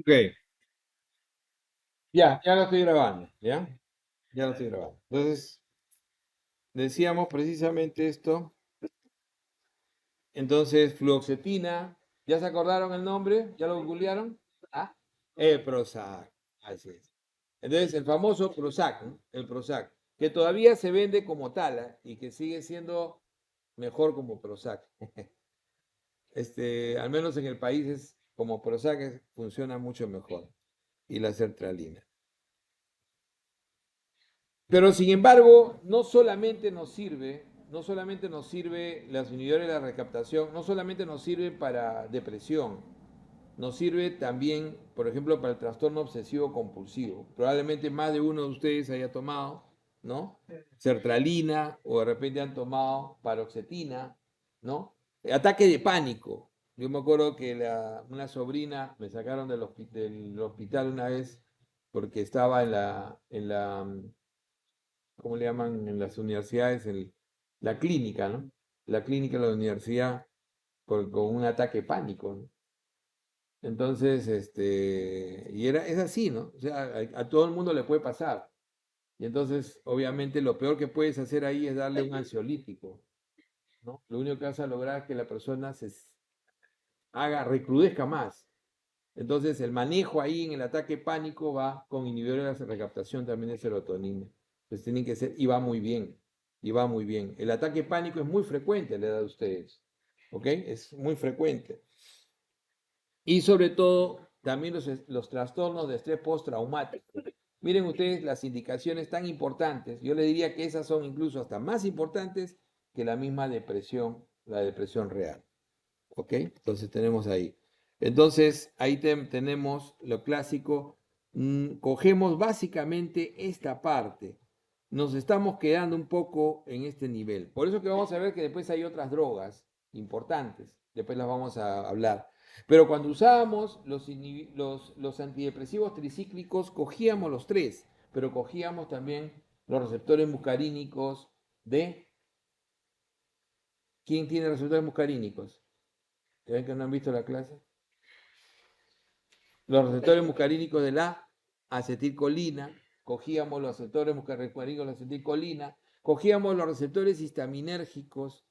Ok, ya lo estoy grabando, ¿ya? Ya lo estoy grabando. Entonces, decíamos precisamente esto. Entonces, fluoxetina, ¿ya se acordaron el nombre? ¿Ya lo googlearon? Ah, el Prozac, así es. Entonces, el famoso Prozac, ¿no? El Prozac, que todavía se vende como tal, ¿ah? Y que sigue siendo mejor como Prozac. Al menos en el país es como Prozac funciona mucho mejor. Y la sertralina. Pero sin embargo, no solamente nos sirve las inhibidores de la recaptación, no solamente nos sirve para depresión, nos sirve también, por ejemplo, para el trastorno obsesivo compulsivo. Probablemente más de uno de ustedes haya tomado, ¿no? Sertralina o de repente han tomado paroxetina, ¿no? Ataque de pánico. Yo me acuerdo que una sobrina me sacaron del hospital una vez porque estaba ¿cómo le llaman en las universidades? La clínica, ¿no? La clínica de la universidad con un ataque de pánico, ¿no? Entonces, es así, ¿no? O sea, a todo el mundo le puede pasar. Y entonces, obviamente, lo peor que puedes hacer ahí es darle un ansiolítico, ¿no? Lo único que vas a lograr es que la persona recrudezca más. Entonces, el manejo ahí en el ataque pánico va con inhibidores de recaptación también de serotonina. Entonces, tienen que ser, y va muy bien, y va muy bien. El ataque pánico es muy frecuente a la edad de ustedes, ¿ok? Es muy frecuente. Y sobre todo, también los trastornos de estrés postraumático. Miren ustedes las indicaciones tan importantes. Yo le diría que esas son incluso hasta más importantes que la misma depresión, la depresión real. ¿Ok? Entonces tenemos ahí. Entonces ahí tenemos lo clásico. Cogemos básicamente esta parte. Nos estamos quedando un poco en este nivel. Por eso que vamos a ver que después hay otras drogas importantes. Después las vamos a hablar. Pero cuando usábamos los antidepresivos tricíclicos, cogíamos los tres, pero cogíamos también los receptores muscarínicos de... ¿Quién tiene receptores muscarínicos? ¿Ya ven que no han visto la clase? Los receptores muscarínicos de la acetilcolina, cogíamos los receptores muscarínicos de la acetilcolina, cogíamos los receptores histaminérgicos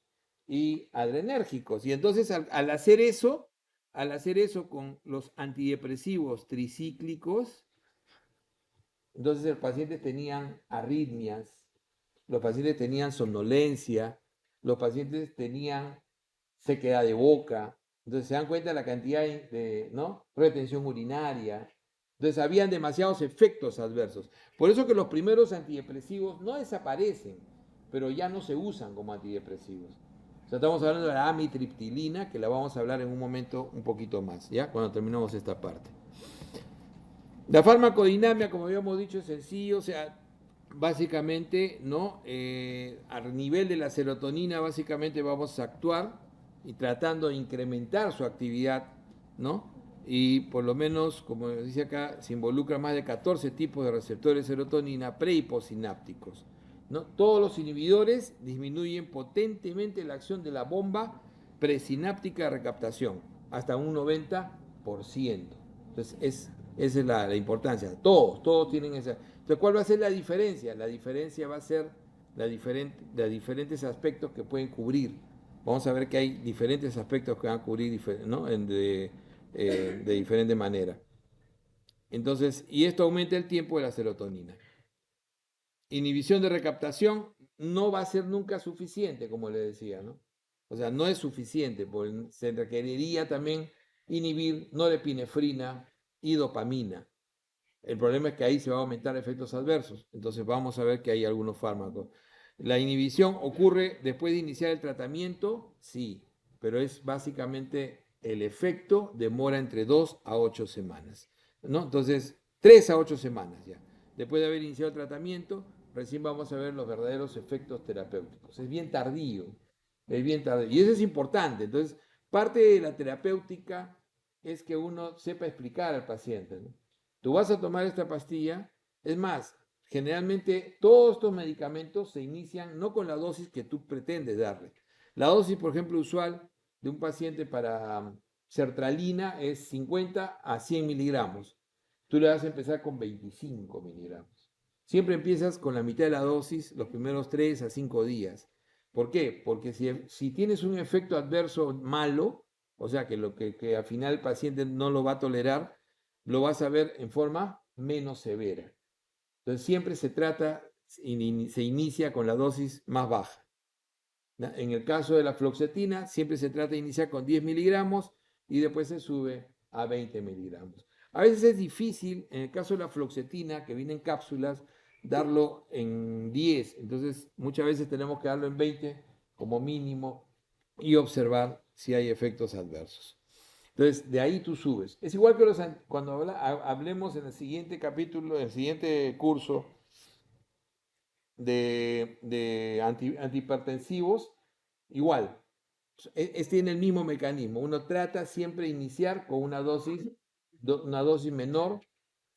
y adrenérgicos. Y entonces al hacer eso con los antidepresivos tricíclicos, entonces los pacientes tenían arritmias, los pacientes tenían somnolencia, los pacientes tenían sequedad de boca. Entonces se dan cuenta de la cantidad ¿no? Retención urinaria. Entonces habían demasiados efectos adversos. Por eso que los primeros antidepresivos no desaparecen, pero ya no se usan como antidepresivos. O sea, estamos hablando de la amitriptilina, que la vamos a hablar en un momento un poquito más, ¿ya? Cuando terminemos esta parte. La farmacodinamia, como habíamos dicho, es sencillo, o sea, básicamente, ¿no? A nivel de la serotonina, básicamente vamos a actuar y tratando de incrementar su actividad, ¿no? Y por lo menos, como dice acá, se involucra más de 14 tipos de receptores de serotonina pre y postsinápticos, ¿no? Todos los inhibidores disminuyen potentemente la acción de la bomba presináptica de recaptación, hasta un 90%. Entonces, esa es la importancia. Todos tienen esa. Entonces, ¿cuál va a ser la diferencia? La diferencia va a ser los diferentes aspectos que pueden cubrir. Vamos a ver que hay diferentes aspectos que van a cubrir, ¿no? De diferente manera. Entonces, y esto aumenta el tiempo de la serotonina. Inhibición de recaptación no va a ser nunca suficiente, como le decía, ¿no? O sea, no es suficiente, porque se requeriría también inhibir norepinefrina y dopamina. El problema es que ahí se va a aumentar efectos adversos. Entonces vamos a ver que hay algunos fármacos. ¿La inhibición ocurre después de iniciar el tratamiento? Sí, pero es básicamente el efecto demora entre 2 a 8 semanas, ¿no? Entonces, 3 a 8 semanas ya. Después de haber iniciado el tratamiento, recién vamos a ver los verdaderos efectos terapéuticos. Es bien tardío, es bien tardío. Y eso es importante. Entonces, parte de la terapéutica es que uno sepa explicar al paciente, ¿no? Tú vas a tomar esta pastilla, es más, generalmente todos estos medicamentos se inician no con la dosis que tú pretendes darle. La dosis, por ejemplo, usual de un paciente para sertralina es 50 a 100 miligramos. Tú le vas a empezar con 25 miligramos. Siempre empiezas con la mitad de la dosis los primeros 3 a 5 días. ¿Por qué? Porque si tienes un efecto adverso malo, o sea que al final el paciente no lo va a tolerar, lo vas a ver en forma menos severa. Entonces siempre se inicia con la dosis más baja. En el caso de la fluoxetina, siempre se trata de iniciar con 10 miligramos y después se sube a 20 miligramos. A veces es difícil, en el caso de la fluoxetina, que viene en cápsulas, darlo en 10. Entonces, muchas veces tenemos que darlo en 20 como mínimo y observar si hay efectos adversos. Entonces, de ahí tú subes. Es igual que cuando hablemos en el siguiente capítulo, en el siguiente curso de antihipertensivos, igual, tiene el mismo mecanismo. Uno trata siempre de iniciar con una dosis menor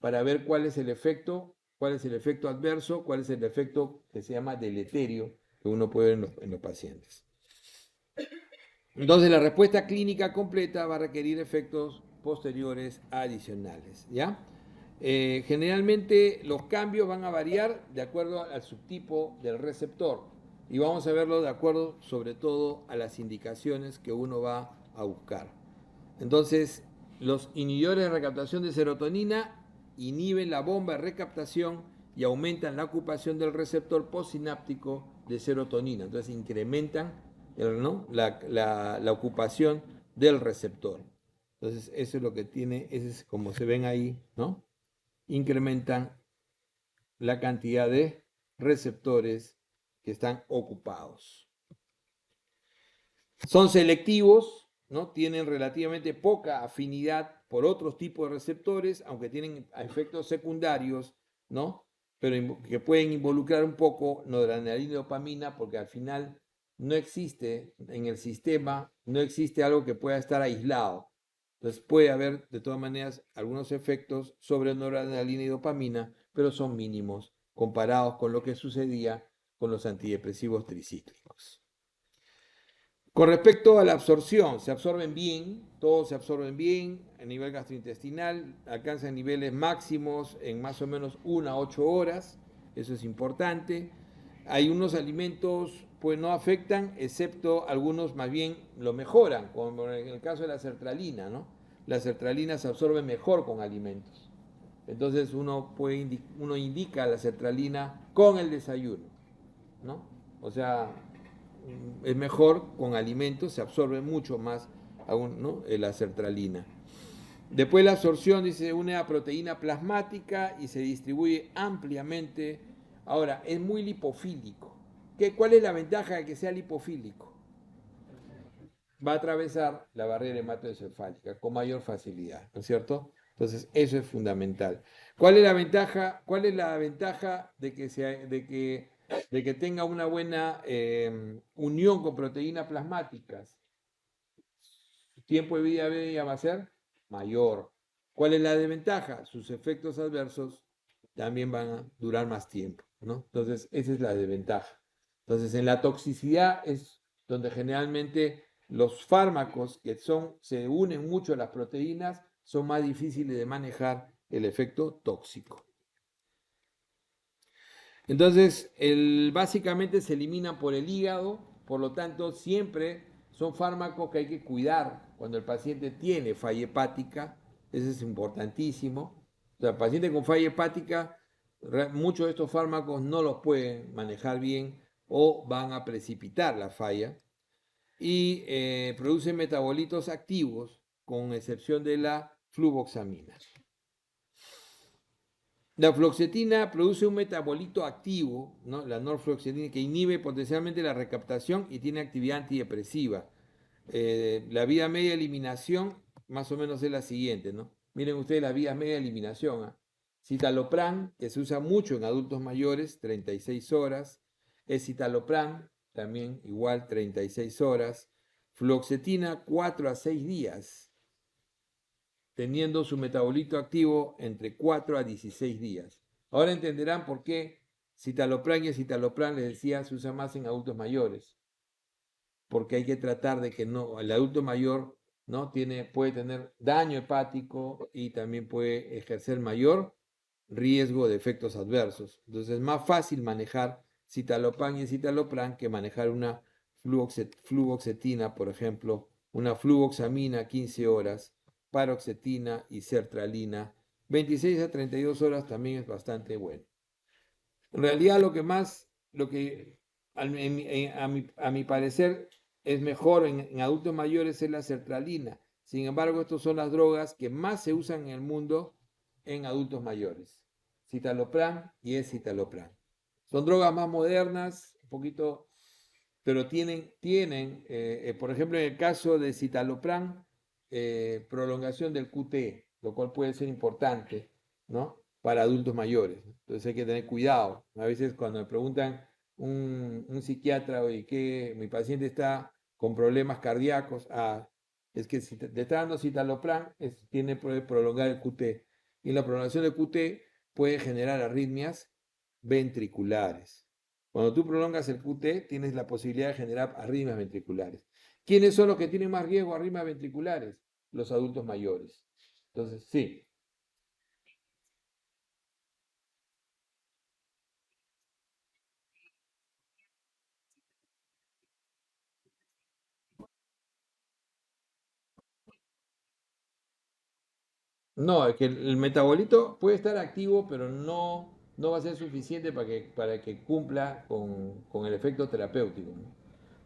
para ver cuál es el efecto adverso, cuál es el efecto que se llama deleterio que uno puede ver en los pacientes. Entonces la respuesta clínica completa va a requerir efectos posteriores adicionales, ¿ya? Generalmente los cambios van a variar de acuerdo al subtipo del receptor y vamos a verlo de acuerdo sobre todo a las indicaciones que uno va a buscar. Entonces, los inhibidores de recaptación de serotonina inhiben la bomba de recaptación y aumentan la ocupación del receptor postsináptico de serotonina. Entonces incrementan la ocupación del receptor. Entonces eso es lo que tiene, eso es como se ven ahí, ¿no? Incrementan la cantidad de receptores que están ocupados. Son selectivos, ¿no? Tienen relativamente poca afinidad por otros tipos de receptores, aunque tienen efectos secundarios, ¿no? Pero que pueden involucrar un poco noradrenalina y dopamina, porque al final no existe en el sistema, no existe algo que pueda estar aislado. Entonces puede haber de todas maneras algunos efectos sobre noradrenalina y dopamina, pero son mínimos comparados con lo que sucedía con los antidepresivos tricíclicos. Con respecto a la absorción, se absorben bien, todos se absorben bien a nivel gastrointestinal, alcanzan niveles máximos en más o menos 1 a 8 horas, eso es importante. Hay unos alimentos pues no afectan, excepto algunos más bien lo mejoran, como en el caso de la sertralina, ¿no? La sertralina se absorbe mejor con alimentos. Entonces uno indica la sertralina con el desayuno, ¿no? O sea, es mejor con alimentos, se absorbe mucho más aún, ¿no? La sertralina. Después la absorción se une a proteína plasmática y se distribuye ampliamente. Ahora, es muy lipofílico. ¿Cuál es la ventaja de que sea lipofílico? Va a atravesar la barrera hematoencefálica con mayor facilidad, ¿no es cierto? Entonces, eso es fundamental. ¿Cuál es la ventaja? ¿Cuál es la ventaja de que tenga una buena unión con proteínas plasmáticas? Su tiempo de vida media va a ser mayor. ¿Cuál es la desventaja? Sus efectos adversos también van a durar más tiempo, ¿no? Entonces, esa es la desventaja. Entonces, en la toxicidad es donde generalmente los fármacos se unen mucho a las proteínas son más difíciles de manejar el efecto tóxico. Entonces, básicamente se eliminan por el hígado, por lo tanto, siempre son fármacos que hay que cuidar cuando el paciente tiene falla hepática, eso es importantísimo. O sea, el paciente con falla hepática, muchos de estos fármacos no los pueden manejar bien o van a precipitar la falla y producen metabolitos activos, con excepción de la fluvoxamina. La fluoxetina produce un metabolito activo, ¿no? La norfluoxetina, que inhibe potencialmente la recaptación y tiene actividad antidepresiva. La vía media de eliminación más o menos es la siguiente, ¿no? Miren ustedes la vía media de eliminación. Citalopram, que se usa mucho en adultos mayores, 36 horas. Escitalopram, también igual 36 horas. Fluoxetina, 4 a 6 días, teniendo su metabolito activo entre 4 a 16 días. Ahora entenderán por qué citalopram y escitalopram, les decía, se usa más en adultos mayores. Porque hay que tratar de que el adulto mayor ¿no? Puede tener daño hepático y también puede ejercer mayor riesgo de efectos adversos. Entonces es más fácil manejar citalopram y escitalopram que manejar una fluoxetina, por ejemplo, una fluvoxamina 15 horas, paroxetina y sertralina 26 a 32 horas también es bastante bueno. En realidad lo que a mi parecer es mejor en adultos mayores es la sertralina. Sin embargo, estas son las drogas que más se usan en el mundo en adultos mayores. Citalopram y escitalopram. Son drogas más modernas, un poquito, pero tienen por ejemplo, en el caso de citalopram, prolongación del QT, lo cual puede ser importante, ¿no? Para adultos mayores. Entonces hay que tener cuidado. A veces cuando me preguntan un psiquiatra, oye, que mi paciente está con problemas cardíacos, es que si te está dando citalopram, puede prolongar el QT. Y la prolongación del QT puede generar arritmias ventriculares. Cuando tú prolongas el QT, tienes la posibilidad de generar arritmias ventriculares. ¿Quiénes son los que tienen más riesgo de arritmias ventriculares? Los adultos mayores. Entonces, sí. No, es que el metabolito puede estar activo, pero no va a ser suficiente para que cumpla con el efecto terapéutico, ¿no?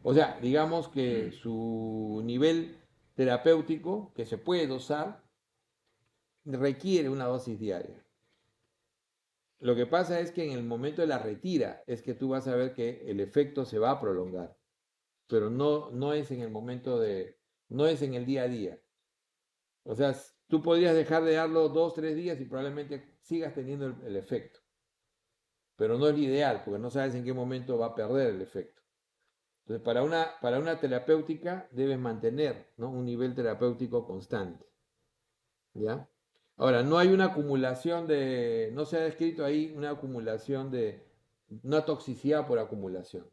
O sea, digamos que su nivel terapéutico, que se puede dosar, requiere una dosis diaria. Lo que pasa es que en el momento de la retira es que tú vas a ver que el efecto se va a prolongar, pero no es en el momento no es en el día a día. O sea, tú podrías dejar de darlo 2, 3 días y probablemente sigas teniendo el efecto, pero no es lo ideal porque no sabes en qué momento va a perder el efecto. Entonces, para una terapéutica debes mantener, ¿no? Un nivel terapéutico constante, ¿ya? Ahora, no hay una acumulación no se ha descrito ahí una acumulación una toxicidad por acumulación,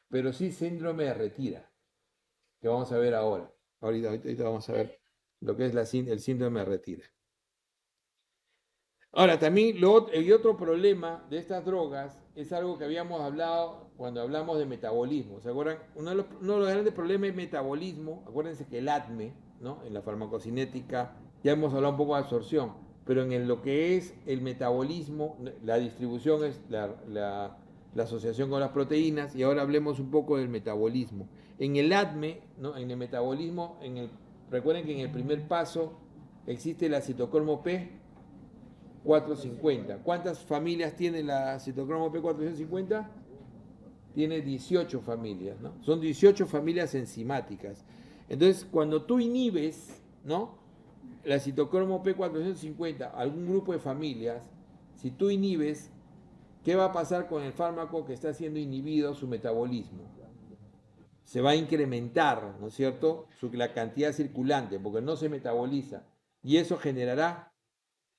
pero sí síndrome de retira, que vamos a ver ahora. Ahorita vamos a ver lo que es el síndrome de retira. Ahora, también el otro problema de estas drogas es algo que habíamos hablado cuando hablamos de metabolismo. ¿Se acuerdan? Uno de los grandes problemas es metabolismo. Acuérdense que el ADME, ¿no? En la farmacocinética, ya hemos hablado un poco de absorción, pero lo que es el metabolismo, la distribución es la asociación con las proteínas, y ahora hablemos un poco del metabolismo. En el ADME, ¿no? En el metabolismo, recuerden que en el primer paso existe la citocromo P 450. ¿Cuántas familias tiene la citocromo P450? Tiene 18 familias, ¿no? Son 18 familias enzimáticas. Entonces, cuando tú inhibes, ¿no? La citocromo P450, algún grupo de familias, si tú inhibes, ¿qué va a pasar con el fármaco que está siendo inhibido su metabolismo? Se va a incrementar, ¿no es cierto?, la cantidad circulante, porque no se metaboliza. Y eso generará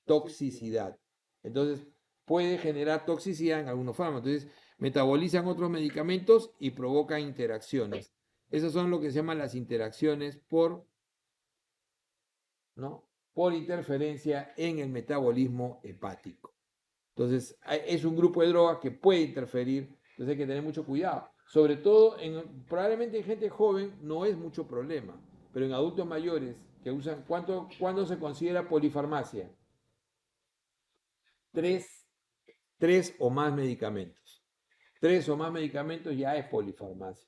toxicidad. Entonces, puede generar toxicidad en algunos fármacos. Entonces, metabolizan otros medicamentos y provocan interacciones. Esas son lo que se llaman las interacciones ¿no? por interferencia en el metabolismo hepático. Entonces, es un grupo de drogas que puede interferir, entonces hay que tener mucho cuidado. Sobre todo, probablemente en gente joven no es mucho problema, pero en adultos mayores que usan, ¿cuándo se considera polifarmacia? Tres, tres o más medicamentos. Tres o más medicamentos ya es polifarmacia.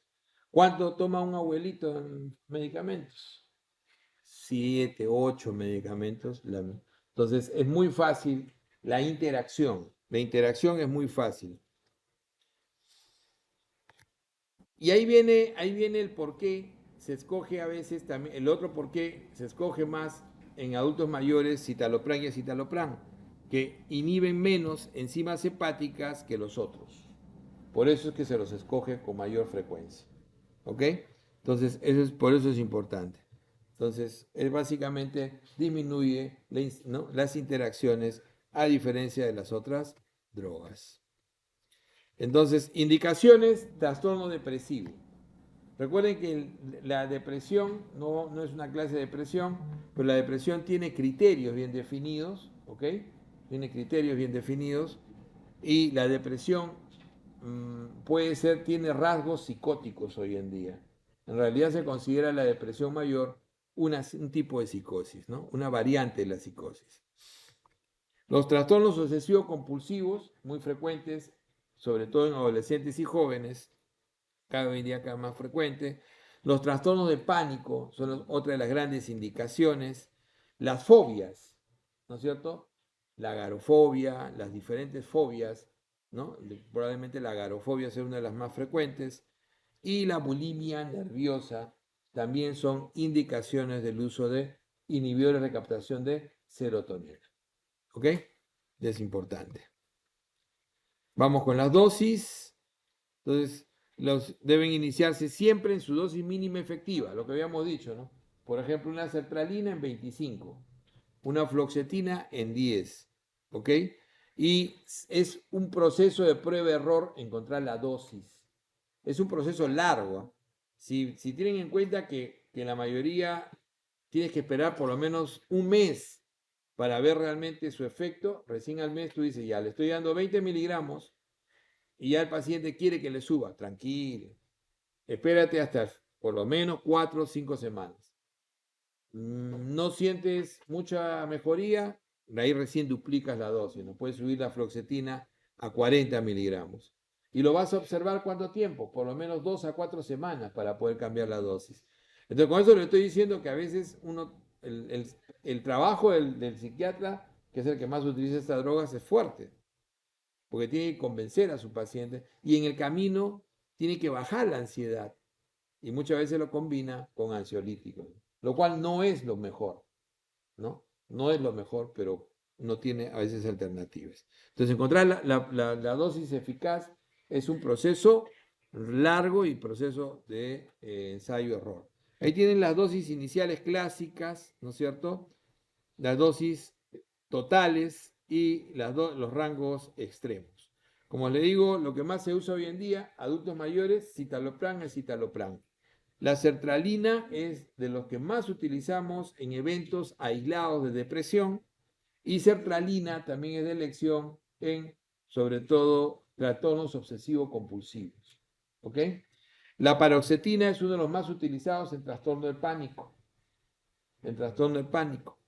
¿Cuánto toma un abuelito en medicamentos? 7, 8 medicamentos. Entonces es muy fácil la interacción. La interacción es muy fácil. Y ahí viene el por qué se escoge a veces también, el otro por qué se escoge más en adultos mayores citalopram y escitalopram, que inhiben menos enzimas hepáticas que los otros. Por eso es que se los escoge con mayor frecuencia. ¿Ok? Entonces, por eso es importante. Entonces, es básicamente disminuye ¿no? las interacciones a diferencia de las otras drogas. Entonces, indicaciones, trastorno depresivo. Recuerden que la depresión no es una clase de depresión, pero la depresión tiene criterios bien definidos, ¿ok? Tiene criterios bien definidos y la depresión tiene rasgos psicóticos hoy en día. En realidad se considera la depresión mayor un tipo de psicosis, ¿no? Una variante de la psicosis. Los trastornos obsesivos compulsivos, muy frecuentes, sobre todo en adolescentes y jóvenes, cada día cada más frecuente. Los trastornos de pánico son otra de las grandes indicaciones. Las fobias, ¿no es cierto? La agorafobia, las diferentes fobias, ¿no? Probablemente la agorafobia sea una de las más frecuentes. Y la bulimia nerviosa también son indicaciones del uso de inhibidores de captación de serotonina. ¿Ok? Es importante. Vamos con las dosis. Entonces, deben iniciarse siempre en su dosis mínima efectiva, lo que habíamos dicho, ¿no? Por ejemplo, una sertralina en 25, una fluoxetina en 10, ¿ok? Y es un proceso de prueba-error encontrar la dosis. Es un proceso largo. Si tienen en cuenta que la mayoría tienes que esperar por lo menos un mes para ver realmente su efecto, recién al mes tú dices, ya, le estoy dando 20 miligramos y ya el paciente quiere que le suba, tranquilo, espérate hasta por lo menos 4 o 5 semanas. No sientes mucha mejoría, ahí recién duplicas la dosis, no puedes subir la fluoxetina a 40 miligramos. Y lo vas a observar cuánto tiempo, por lo menos 2 a 4 semanas para poder cambiar la dosis. Entonces con eso le estoy diciendo que a veces el trabajo del psiquiatra, que es el que más utiliza estas drogas, es fuerte porque tiene que convencer a su paciente y en el camino tiene que bajar la ansiedad y muchas veces lo combina con ansiolíticos, lo cual no es lo mejor, ¿no? No es lo mejor, pero no tiene a veces alternativas. Entonces, encontrar la dosis eficaz es un proceso largo y proceso de ensayo-error. Ahí tienen las dosis iniciales clásicas, ¿no es cierto? Las dosis totales y los rangos extremos. Como les digo, lo que más se usa hoy en día, adultos mayores, citalopram es citalopram. La sertralina es de los que más utilizamos en eventos aislados de depresión y sertralina también es de elección en, sobre todo, trastornos obsesivos compulsivos. ¿Ok? La paroxetina es uno de los más utilizados en trastorno de pánico. En trastorno de pánico.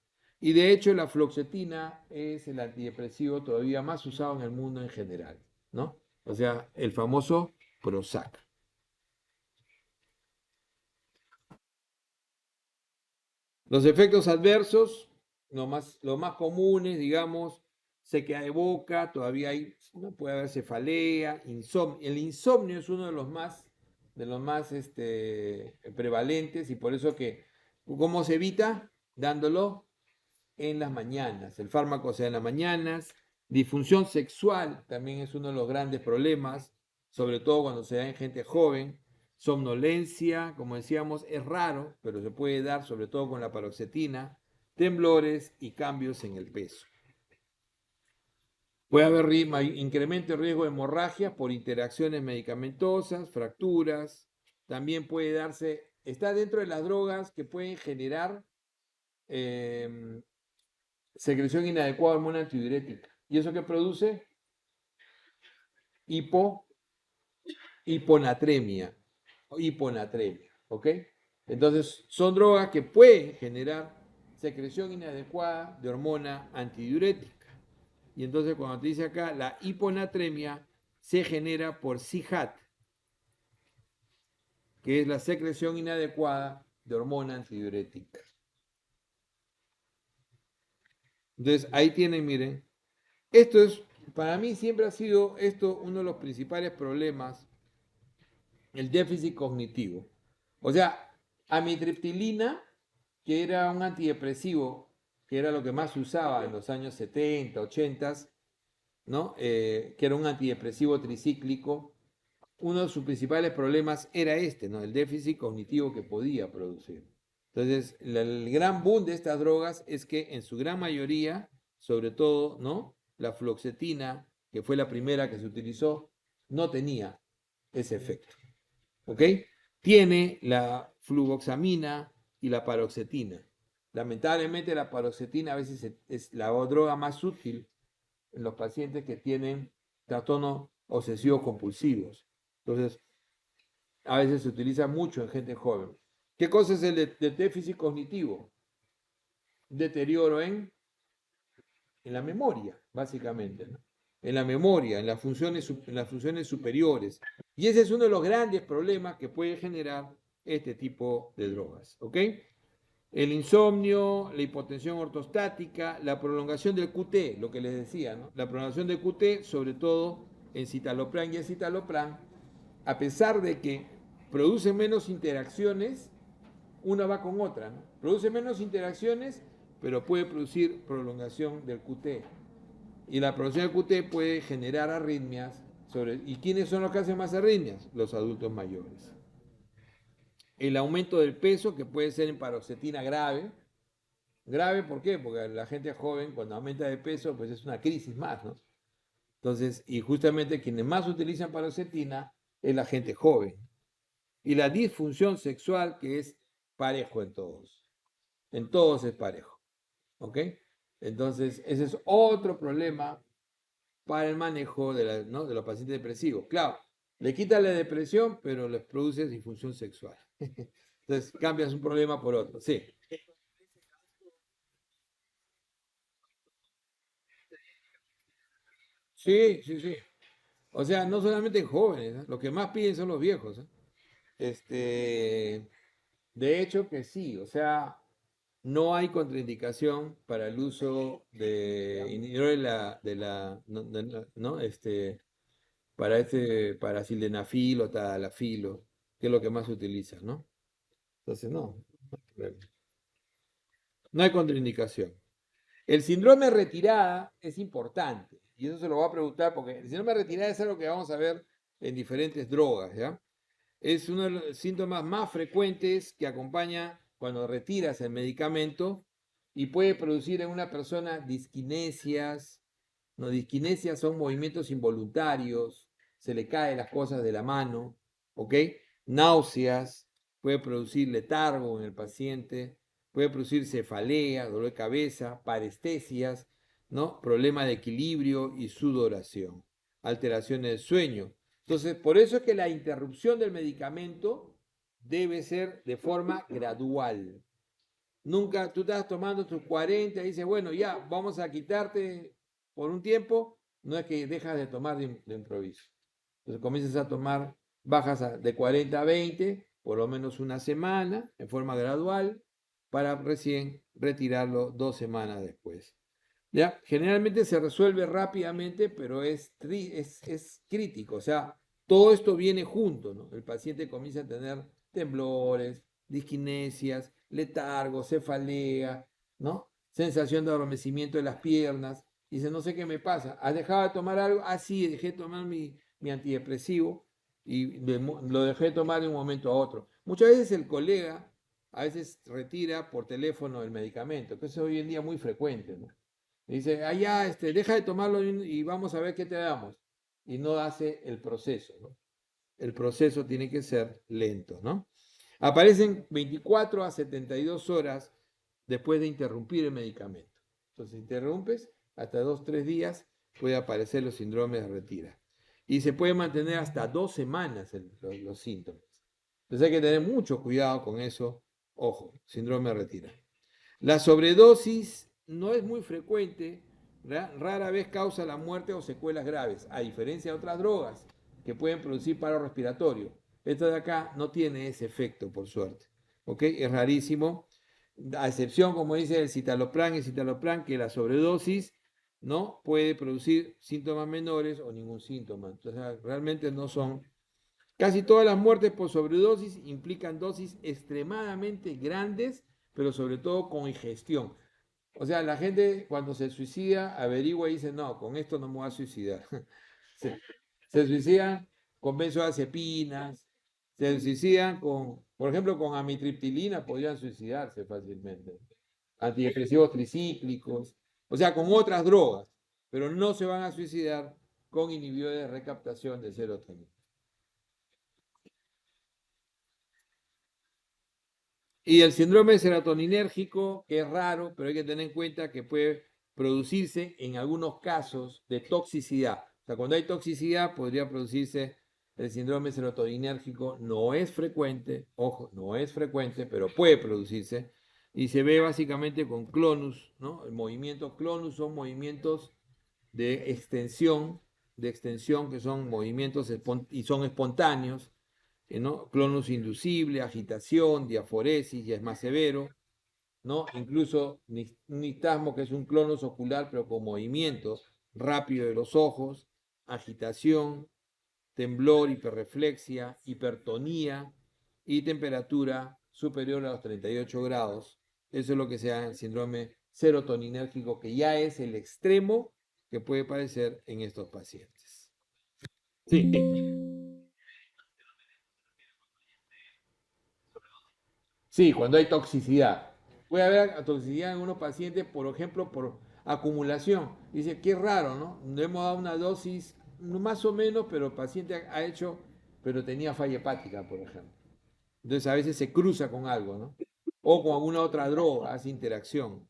Y de hecho la fluoxetina es el antidepresivo todavía más usado en el mundo en general, ¿no? O sea, el famoso Prozac. Los efectos adversos, los más comunes, digamos, sequedad de boca, todavía no puede haber cefalea, insomnio. El insomnio es uno de los más prevalentes y por eso que, ¿cómo se evita? Dándolo en las mañanas. El fármaco se da en las mañanas. Disfunción sexual también es uno de los grandes problemas, sobre todo cuando se da en gente joven. Somnolencia, como decíamos, es raro, pero se puede dar sobre todo con la paroxetina. Temblores y cambios en el peso. Puede haber incremento de riesgo de hemorragia por interacciones medicamentosas, fracturas. También puede darse, está dentro de las drogas que pueden generar secreción inadecuada de hormona antidiurética. ¿Y eso qué produce? Hipo, hiponatremia. Hiponatremia, ¿ok? Entonces, son drogas que pueden generar secreción inadecuada de hormona antidiurética. Y entonces, cuando te dice acá, la hiponatremia se genera por CIHAT, que es la secreción inadecuada de hormona antidiurética. Entonces, ahí tienen, miren, esto es, para mí siempre ha sido esto uno de los principales problemas, el déficit cognitivo. O sea, amitriptilina, que era un antidepresivo, que era lo que más se usaba en los años 70, 80, ¿no? Que era un antidepresivo tricíclico, uno de sus principales problemas era ¿no? El déficit cognitivo que podía producir. Entonces, el gran boom de estas drogas es que en su gran mayoría, sobre todo, ¿no? La fluoxetina, que fue la primera que se utilizó, no tenía ese efecto. ¿Ok? tiene la fluvoxamina y la paroxetina. Lamentablemente la paroxetina a veces es la droga más útil en los pacientes que tienen trastornos obsesivos compulsivos. Entonces, a veces se utiliza mucho en gente joven. ¿Qué cosa es el déficit cognitivo? Deterioro en la memoria, básicamente, ¿no? En la memoria, en las funciones superiores. Y ese es uno de los grandes problemas que puede generar este tipo de drogas, ¿ok? El insomnio, la hipotensión ortostática, la prolongación del QT, lo que les decía, ¿no? La prolongación del QT, sobre todo en citalopram y escitalopram, a pesar de que produce menos interacciones, una va con otra, ¿no? Produce menos interacciones, pero puede producir prolongación del QT. Y la prolongación del QT puede generar arritmias. ¿Y quiénes son los que hacen más arritmias? Los adultos mayores. El aumento del peso, que puede ser en paroxetina grave. Grave, ¿por qué? Porque la gente joven, cuando aumenta de peso, pues es una crisis más, ¿no? Entonces, y justamente quienes más utilizan paroxetina es la gente joven. Y la disfunción sexual, que es parejo en todos. En todos es parejo. ¿Ok? Entonces, ese es otro problema para el manejo ¿no? de los pacientes depresivos. Claro, le quita la depresión, pero les produce disfunción sexual. Entonces, cambias un problema por otro. Sí. Sí, sí, sí. O sea, no solamente en jóvenes, ¿eh? Los que más piden son los viejos, ¿eh? De hecho que sí, o sea, no hay contraindicación para el uso de inhibidores para sildenafil o tadalafilo, que es lo que más se utiliza, ¿no? Entonces, no hay contraindicación. El síndrome de retirada es importante, y eso se lo voy a preguntar porque el síndrome de retirada es algo que vamos a ver en diferentes drogas, ¿ya? Es uno de los síntomas más frecuentes que acompaña cuando retiras el medicamento y puede producir en una persona disquinesias. No, disquinesias son movimientos involuntarios, se le caen las cosas de la mano, ¿ok? Náuseas, puede producir letargo en el paciente, puede producir cefalea, dolor de cabeza, parestesias, ¿no? Problema de equilibrio y sudoración, alteraciones del sueño. Entonces, por eso es que la interrupción del medicamento debe ser de forma gradual. Nunca tú estás tomando tus 40 y dices, bueno, ya, vamos a quitarte por un tiempo. No es que dejas de tomar de improviso. Entonces comienzas a tomar, bajas de 40 a 20, por lo menos una semana, en forma gradual, para recién retirarlo 2 semanas después. ¿Ya? Generalmente se resuelve rápidamente, pero es crítico. O sea, todo esto viene junto, ¿no? El paciente comienza a tener temblores, disquinesias, letargo, cefalea, ¿no? Sensación de adormecimiento de las piernas. Dice, no sé qué me pasa. ¿Has dejado de tomar algo? Ah, sí, dejé de tomar mi antidepresivo y lo dejé de tomar de un momento a otro. Muchas veces el colega a veces retira por teléfono el medicamento, que eso hoy en día es muy frecuente, ¿no? Y dice, ah, ya, deja de tomarlo y vamos a ver qué te damos. Y no hace el proceso, ¿no? El proceso tiene que ser lento, ¿no? Aparecen 24 a 72 horas después de interrumpir el medicamento. Entonces, interrumpes, hasta 2, 3 días puede aparecer los síndromes de retira. Y se puede mantener hasta 2 semanas los síntomas. Entonces hay que tener mucho cuidado con eso. Ojo, síndrome de retira. La sobredosis no es muy frecuente, rara vez causa la muerte o secuelas graves, a diferencia de otras drogas que pueden producir paro respiratorio. Esta de acá no tiene ese efecto, por suerte. ¿Ok? Es rarísimo, a excepción, como dice el citalopram, que la sobredosis no puede producir síntomas menores o ningún síntoma. Entonces, realmente no son. Casi todas las muertes por sobredosis implican dosis extremadamente grandes, pero sobre todo con ingestión. O sea, la gente cuando se suicida averigua y dice, no, con esto no me voy a suicidar. Se, se suicidan con benzodiazepinas, se suicidan con, por ejemplo, con amitriptilina, podrían suicidarse fácilmente. Antidepresivos tricíclicos, o sea, con otras drogas, pero no se van a suicidar con inhibidores de recaptación de serotonina. Y el síndrome serotoninérgico, que es raro, pero hay que tener en cuenta que puede producirse en algunos casos de toxicidad. O sea, cuando hay toxicidad podría producirse el síndrome serotoninérgico. No es frecuente, ojo, no es frecuente, pero puede producirse. Y se ve básicamente con clonus, ¿no? El movimiento clonus son movimientos de extensión que son movimientos y son espontáneos, ¿no? Clonus inducible, agitación, diaforesis, ya es más severo, ¿no? Incluso un nistagmo que es un clonus ocular, pero con movimientos rápido de los ojos, agitación, temblor, hiperreflexia, hipertonía y temperatura superior a los 38 grados. Eso es lo que se llama el síndrome serotoninérgico, que ya es el extremo que puede padecer en estos pacientes. Sí. Sí, cuando hay toxicidad. Puede haber toxicidad en unos pacientes, por ejemplo, por acumulación. Dice, qué raro, ¿no? Le hemos dado una dosis más o menos, pero el paciente ha hecho, pero tenía falla hepática, por ejemplo. Entonces a veces se cruza con algo, ¿no? O con alguna otra droga, hace interacción.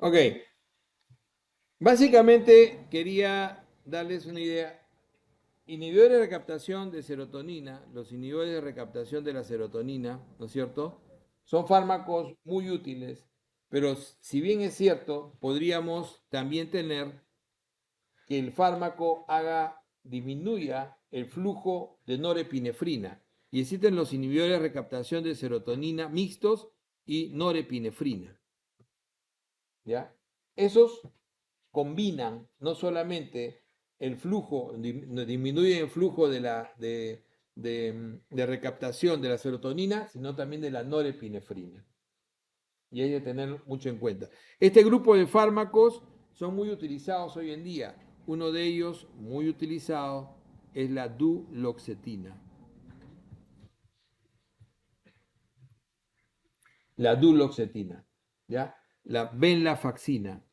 Ok, básicamente quería darles una idea. Inhibidores de recaptación de serotonina, los inhibidores de recaptación de la serotonina, ¿no es cierto? Son fármacos muy útiles, pero si bien es cierto, podríamos también tener que el fármaco disminuya el flujo de norepinefrina. Y existen los inhibidores de recaptación de serotonina mixtos y norepinefrina. ¿Ya? Esos combinan no solamente el flujo, disminuyen el flujo de recaptación de la serotonina, sino también de la norepinefrina. Y hay que tener mucho en cuenta. Este grupo de fármacos son muy utilizados hoy en día. Uno de ellos, muy utilizado, es la duloxetina. La duloxetina, ¿ya? La venlafaxina.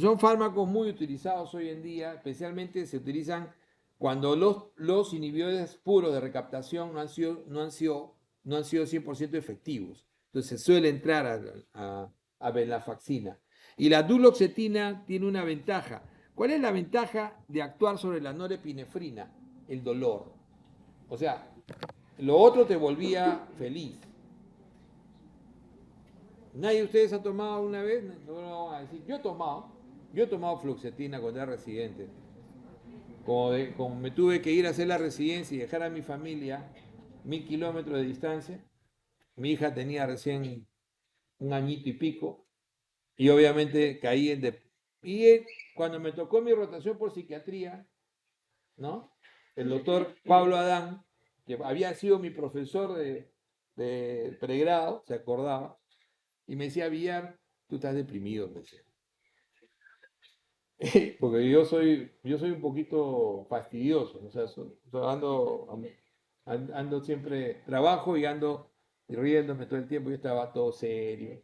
Son fármacos muy utilizados hoy en día, especialmente se utilizan cuando los inhibidores puros de recaptación no han sido 100% efectivos. Entonces se suele entrar a venlafaxina. Y la duloxetina tiene una ventaja. ¿Cuál es la ventaja de actuar sobre la norepinefrina? El dolor. O sea, lo otro te volvía feliz. ¿Nadie de ustedes ha tomado una vez? No lo van a decir. Yo he tomado fluoxetina cuando era residente. Como me tuve que ir a hacer la residencia y dejar a mi familia 1000 kilómetros de distancia, mi hija tenía recién un añito y pico, y obviamente caí en... Y cuando me tocó mi rotación por psiquiatría, ¿no? El doctor Pablo Adán, que había sido mi profesor de pregrado, se acordaba, y me decía, Villar, tú estás deprimido, me decía. Porque yo soy un poquito fastidioso, o sea, ando siempre, trabajo y ando riéndome todo el tiempo, yo estaba todo serio.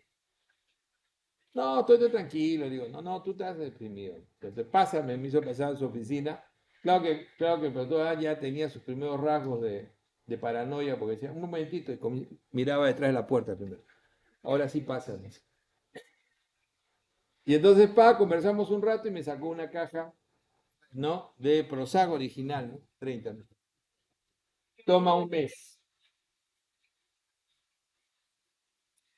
No, estoy tranquilo, digo, no, tú estás deprimido. Entonces, pásame, me hizo pasar a su oficina. Claro que pero todavía ya tenía sus primeros rasgos de paranoia, porque decía, un momentito, y miraba detrás de la puerta primero. Ahora sí pásame. Y entonces, conversamos un rato y me sacó una caja, ¿no? De Prozac original, ¿no? 30. Toma un mes.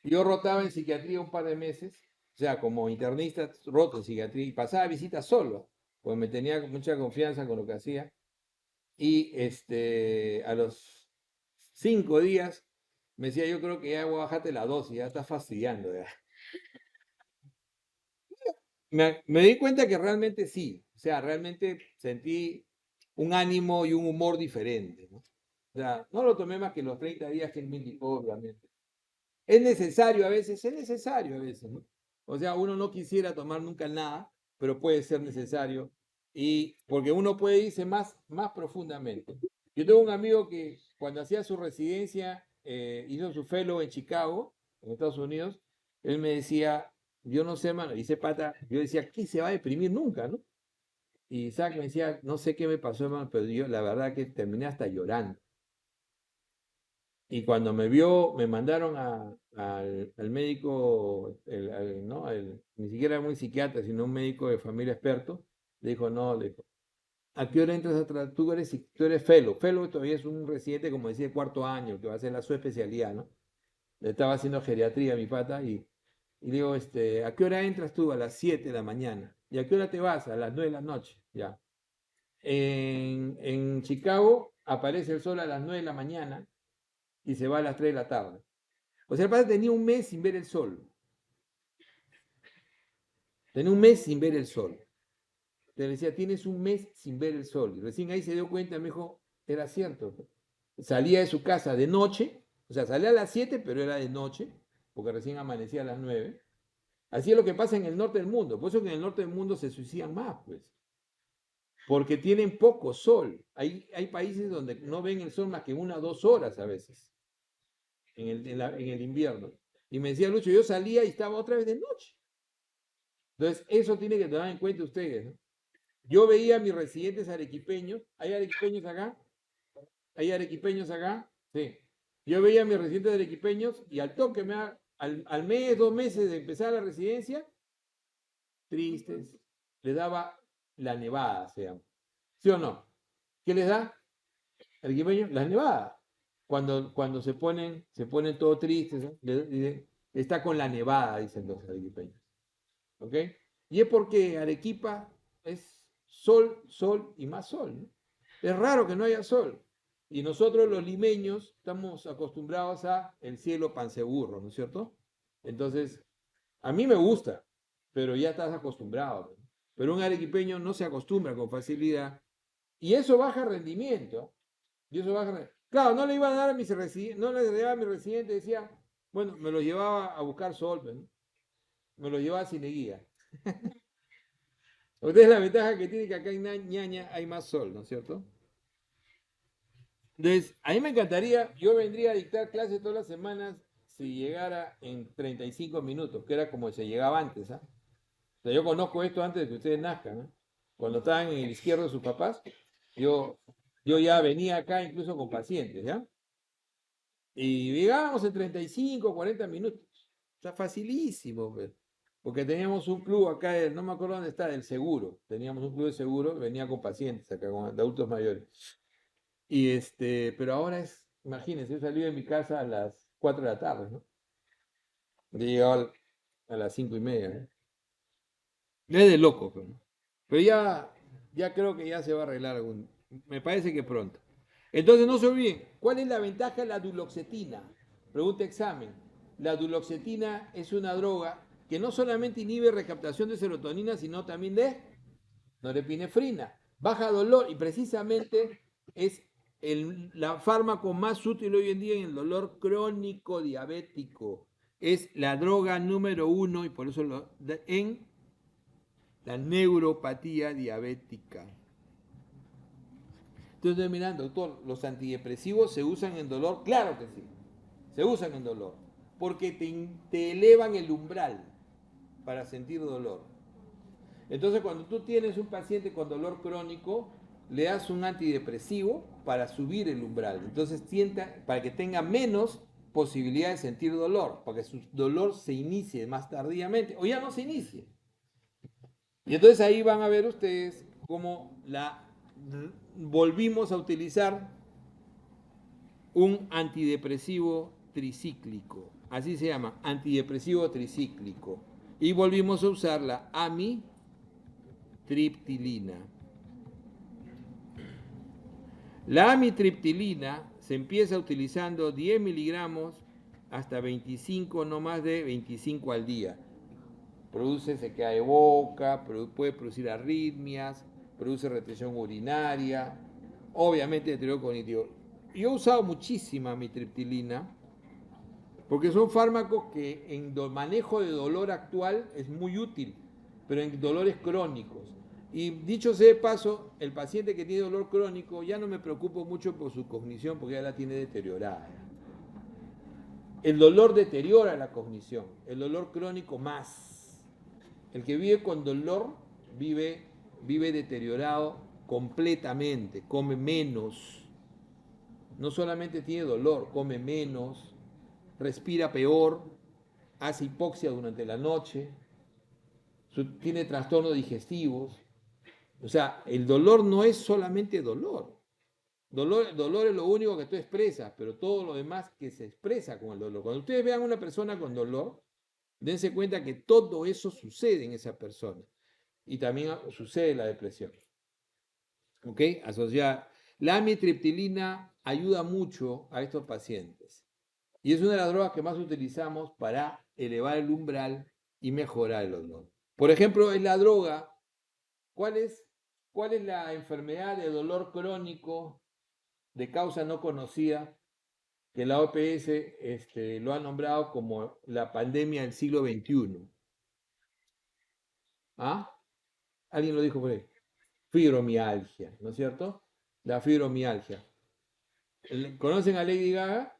Yo rotaba en psiquiatría un par de meses, o sea, como internista roto en psiquiatría y pasaba visitas solo, pues me tenía mucha confianza con lo que hacía. Y a los 5 días me decía, yo creo que ya voy a bajarte la dosis, ya estás fastidiando. Ya. Me di cuenta que realmente sí, o sea, realmente sentí un ánimo y un humor diferente, ¿no? O sea, no lo tomé más que los 30 días que él me indicó, obviamente. Es necesario a veces, ¿no? O sea, uno no quisiera tomar nunca nada, pero puede ser necesario. Y porque uno puede irse más profundamente. Yo tengo un amigo que cuando hacía su residencia, hizo su fellow en Chicago, en Estados Unidos, él me decía, yo no sé, hermano, dice pata, yo decía, ¿qué se va a deprimir nunca, no? Y Isaac me decía, no sé qué me pasó, hermano, pero yo la verdad que terminé hasta llorando. Y cuando me vio, me mandaron al médico, ¿no? Ni siquiera era un psiquiatra, sino un médico de familia experto. Le dijo, no, le dijo, ¿a qué hora entras a trabajar? Tú eres fellow. Fellow todavía es un residente, como decía, de cuarto año, que va a hacer su especialidad, ¿no? Le estaba haciendo geriatría mi pata y digo, ¿a qué hora entras tú? A las 7 de la mañana. ¿Y a qué hora te vas? A las 9 de la noche, ya. En Chicago aparece el sol a las 9 de la mañana y se va a las 3 de la tarde. O sea, el padre tenía un mes sin ver el sol. Tenía un mes sin ver el sol. Te decía, tienes un mes sin ver el sol. Y recién ahí se dio cuenta, me dijo, era cierto. Salía de su casa de noche, o sea, salía a las 7, pero era de noche, porque recién amanecía a las 9. Así es lo que pasa en el norte del mundo. Por eso que en el norte del mundo se suicidan más, pues. Porque tienen poco sol. Hay países donde no ven el sol más que 1 o 2 horas a veces, en el invierno. Y me decía Lucho, yo salía y estaba otra vez de noche. Entonces, eso tiene que tomar en cuenta ustedes, ¿no? Yo veía a mis residentes arequipeños, ¿hay arequipeños acá? ¿Hay arequipeños acá? Sí. Yo veía a mis residentes arequipeños y al toque, al mes, 2 meses de empezar la residencia, tristes, les daba la nevada, se llama. ¿Sí o no? ¿Qué les da? Arequipeños, la nevada. Cuando se ponen todos tristes, ¿no? Está con la nevada, dicen los arequipeños. ¿Ok? Y es porque Arequipa es sol, sol y más sol, ¿no? Es raro que no haya sol. Y nosotros los limeños estamos acostumbrados a el cielo panceburro, ¿no es cierto? Entonces, a mí me gusta, pero ya estás acostumbrado, ¿no? Pero un arequipeño no se acostumbra con facilidad y eso baja rendimiento. Y eso baja. Claro, no le iba a dar a mis residentes, no le daba a mi residente, decía, bueno, me lo llevaba a buscar sol, ¿no? Me lo llevaba sin guía. Ustedes la ventaja que tiene que acá en Ñaña hay más sol, ¿no es cierto? Entonces, a mí me encantaría, yo vendría a dictar clases todas las semanas si llegara en 35 minutos, que era como se llegaba antes, ¿ah? O sea, yo conozco esto antes de que ustedes nazcan, ¿no? Cuando estaban en el izquierdo de sus papás, yo, yo ya venía acá incluso con pacientes, ¿ya? Y llegábamos en 35, 40 minutos. Está facilísimo, pues. Porque teníamos un club acá, no me acuerdo dónde está, del seguro. Teníamos un club de seguro, venía con pacientes acá, con adultos mayores. Pero ahora imagínense, yo salí de mi casa a las 4 de la tarde, ¿no? Yo llegaba a las 5:30, ¿no? Es de loco, pero ya creo que ya se va a arreglar me parece que pronto. Entonces no se olviden, ¿cuál es la ventaja de la duloxetina? Pregunta examen. La duloxetina es una droga que no solamente inhibe recaptación de serotonina, sino también de norepinefrina. Baja dolor y precisamente es la fármaco más útil hoy en día en el dolor crónico diabético. Es la droga número 1 y por eso en la neuropatía diabética. Entonces, mirando, doctor, ¿los antidepresivos se usan en dolor? Claro que sí, se usan en dolor, porque te elevan el umbral para sentir dolor. Entonces, cuando tú tienes un paciente con dolor crónico, le das un antidepresivo para subir el umbral. Entonces, para que tenga menos posibilidad de sentir dolor, para que su dolor se inicie más tardíamente o ya no se inicie. Y entonces ahí van a ver ustedes cómo volvimos a utilizar un antidepresivo tricíclico. Así se llama, antidepresivo tricíclico. Y volvimos a usar la amitriptilina. La amitriptilina se empieza utilizando 10 miligramos hasta 25, no más de 25 al día. Produce sequedad de boca, puede producir arritmias, produce retención urinaria, obviamente deterioro cognitivo. Yo he usado muchísima amitriptilina Porque son fármacos que en manejo de dolor actual es muy útil, pero en dolores crónicos. Y dicho sea de paso, el paciente que tiene dolor crónico ya no me preocupo mucho por su cognición porque ya la tiene deteriorada. El dolor deteriora la cognición, el dolor crónico más. El que vive con dolor vive deteriorado completamente, come menos, no solamente tiene dolor, come menos, respira peor, hace hipoxia durante la noche, tiene trastornos digestivos. O sea, el dolor no es solamente dolor. Dolor es lo único que tú expresas, pero todo lo demás que se expresa con el dolor. Cuando ustedes vean a una persona con dolor, dense cuenta que todo eso sucede en esa persona. Y también sucede la depresión. ¿Ok? Asociada. La amitriptilina ayuda mucho a estos pacientes. Y es una de las drogas que más utilizamos para elevar el umbral y mejorar el dolor. Por ejemplo, en la droga, ¿cuál es, cuál es la enfermedad de dolor crónico de causa no conocida que la OPS lo ha nombrado como la pandemia del siglo XXI? ¿Ah? ¿Alguien lo dijo por ahí? Fibromialgia, ¿no es cierto? La fibromialgia. ¿Conocen a Lady Gaga?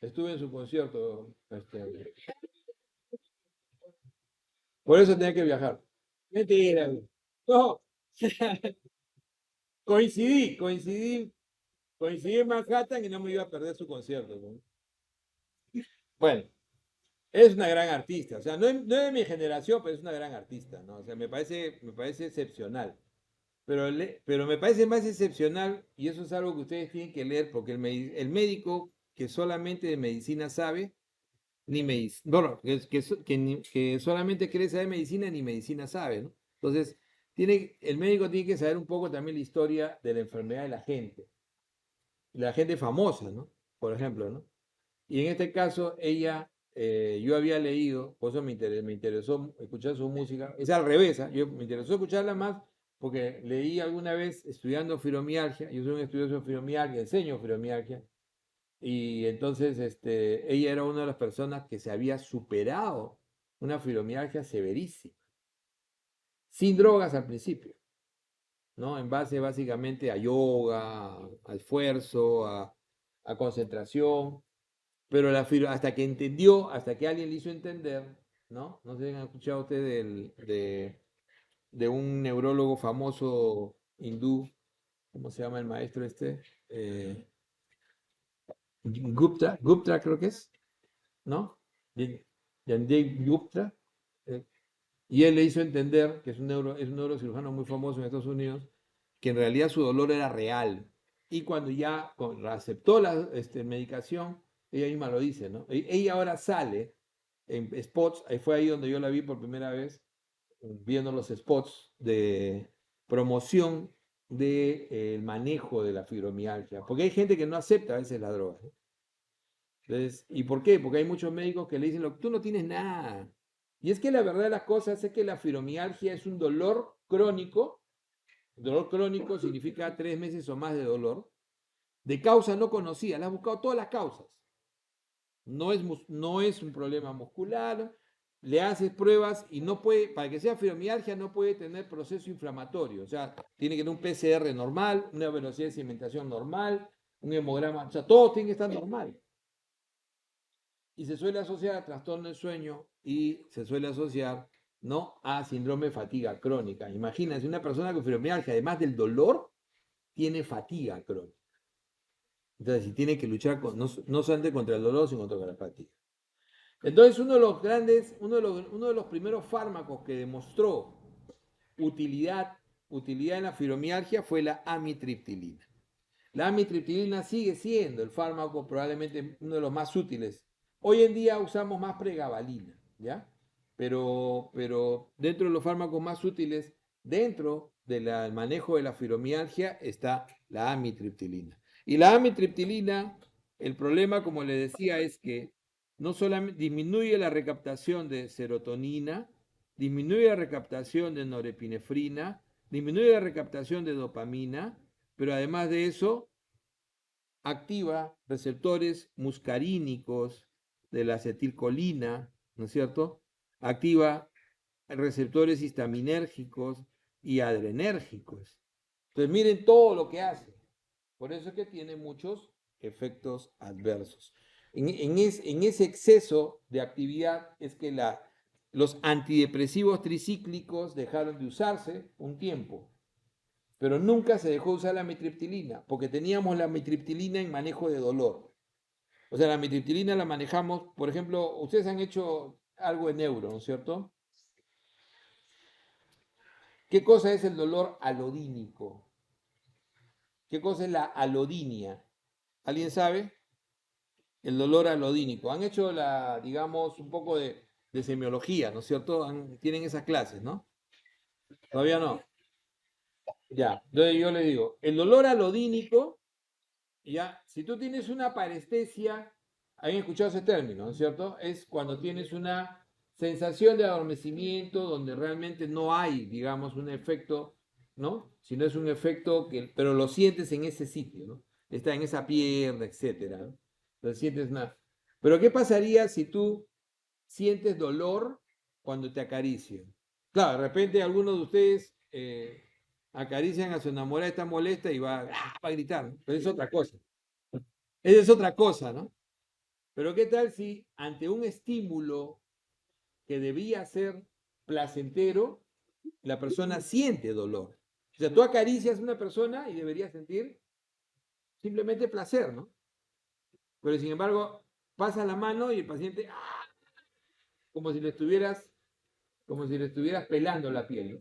Estuve en su concierto. Por eso tenía que viajar. Mentira. No, coincidí en Manhattan y no me iba a perder su concierto, ¿no? Bueno, es una gran artista. O sea, no es de mi generación, pero es una gran artista, ¿no? O sea, me parece excepcional. Pero me parece más excepcional, y eso es algo que ustedes tienen que leer, porque el médico que solamente de medicina sabe, ni medicina, bueno, que solamente quiere saber medicina, ni medicina sabe, ¿no? Entonces, el médico tiene que saber un poco también la historia de la enfermedad de la gente famosa, ¿no? Por ejemplo, ¿no? Y en este caso, ella, yo había leído, por eso me interesó escuchar su música, es al revés, ¿eh? Me interesó escucharla más porque leí alguna vez estudiando fibromialgia, yo soy un estudioso de fibromialgia, enseño fibromialgia, y entonces ella era una de las personas que se había superado una fibromialgia severísima, sin drogas al principio, ¿no? En base básicamente a yoga, a esfuerzo, a concentración, pero hasta que entendió, hasta que alguien le hizo entender, ¿no? No sé si han escuchado ustedes de un neurólogo famoso hindú, ¿cómo se llama el maestro este? Eh, Gupta creo que es, ¿no? Yandev Gupta. eh, y él le hizo entender, que es un neurocirujano muy famoso en Estados Unidos, que en realidad su dolor era real. Y cuando ya aceptó la medicación, ella misma lo dice, ¿no? Ella ahora sale en spots, ahí fue ahí donde yo la vi por primera vez, viendo los spots de promoción del manejo de la fibromialgia. Porque hay gente que no acepta a veces la droga, ¿no? Entonces, ¿y por qué? Porque hay muchos médicos que le dicen, tú no tienes nada. Y es que la verdad de las cosas es que la fibromialgia es un dolor crónico. Dolor crónico significa 3 meses o más de dolor, de causa no conocida. Le has buscado todas las causas. No es un problema muscular, le haces pruebas y no puede, para que sea fibromialgia no puede tener proceso inflamatorio, o sea, tiene que tener un PCR normal, una velocidad de sedimentación normal, un hemograma, o sea, todo tiene que estar normal. Y se suele asociar a trastorno del sueño y se suele asociar, ¿no?, a síndrome de fatiga crónica. Imagínense, una persona con fibromialgia, además del dolor, tiene fatiga crónica. Entonces, si tiene que luchar no solamente contra el dolor, sino contra la fatiga. Entonces, uno de los primeros fármacos que demostró utilidad, utilidad en la fibromialgia fue la amitriptilina. La amitriptilina sigue siendo el fármaco probablemente uno de los más útiles. Hoy en día usamos más pregabalina, ¿ya? Pero dentro de los fármacos más útiles, dentro del manejo de la fibromialgia, está la amitriptilina. Y la amitriptilina, el problema, como le decía, es que no solamente disminuye la recaptación de serotonina, disminuye la recaptación de norepinefrina, disminuye la recaptación de dopamina, pero además de eso, activa receptores muscarínicos de la acetilcolina, ¿no es cierto? Activa receptores histaminérgicos y adrenérgicos. Entonces miren todo lo que hace. Por eso es que tiene muchos efectos adversos. En ese exceso de actividad es que los antidepresivos tricíclicos dejaron de usarse un tiempo, pero nunca se dejó de usar la mitriptilina, porque teníamos la mitriptilina en manejo de dolor. O sea, la mitriptilina la manejamos, por ejemplo, ustedes han hecho algo de neuro, ¿no es cierto? ¿Qué cosa es el dolor alodínico? ¿Qué cosa es la alodinia? ¿Alguien sabe? El dolor alodínico. Han hecho digamos, un poco de semiología, ¿no es cierto? Tienen esas clases, ¿no? Todavía no. Ya, entonces yo le digo, el dolor alodínico, ya, si tú tienes una parestesia, ¿han escuchado ese término, ¿no es cierto? Es cuando tienes una sensación de adormecimiento donde realmente no hay, digamos, un efecto, ¿no? Sino es un efecto pero lo sientes en ese sitio, ¿no? Está en esa pierna, etcétera, ¿no? Lo sientes más. Pero ¿qué pasaría si tú sientes dolor cuando te acarician? Claro, de repente algunos de ustedes acarician a su enamorada, está molesta y va a gritar, ¿no? Pero es otra cosa. Esa es otra cosa, ¿no? Pero ¿qué tal si ante un estímulo que debía ser placentero, la persona siente dolor? O sea, tú acaricias a una persona y debería sentir simplemente placer, ¿no? Pero sin embargo, pasa la mano y el paciente, como si le estuvieras, como si le estuvieras pelando la piel, ¿no?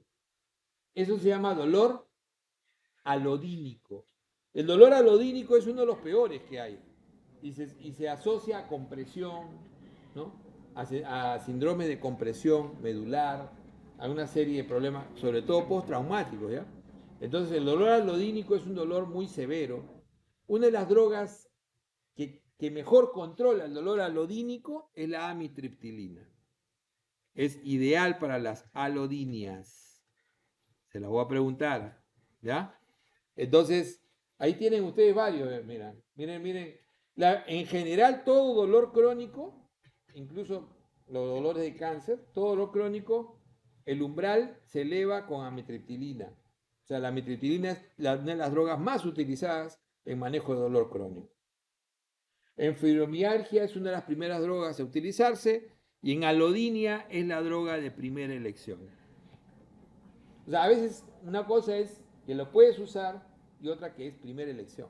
Eso se llama dolor alodínico. El dolor alodínico es uno de los peores que hay y se asocia a compresión, ¿no? A síndrome de compresión medular, a una serie de problemas, sobre todo postraumáticos, ¿ya? Entonces el dolor alodínico es un dolor muy severo. Una de las drogas que mejor controla el dolor alodínico es la amitriptilina. Es ideal para las alodinias. Se las voy a preguntar, ¿ya? Entonces, ahí tienen ustedes varios, miren. En general, todo dolor crónico, incluso los dolores de cáncer, todo dolor crónico, el umbral se eleva con amitriptilina. O sea, la amitriptilina es una de las drogas más utilizadas en manejo de dolor crónico. En fibromialgia es una de las primeras drogas a utilizarse y en alodinia es la droga de primera elección. O sea, a veces una cosa es que lo puedes usar y otra que es primera elección.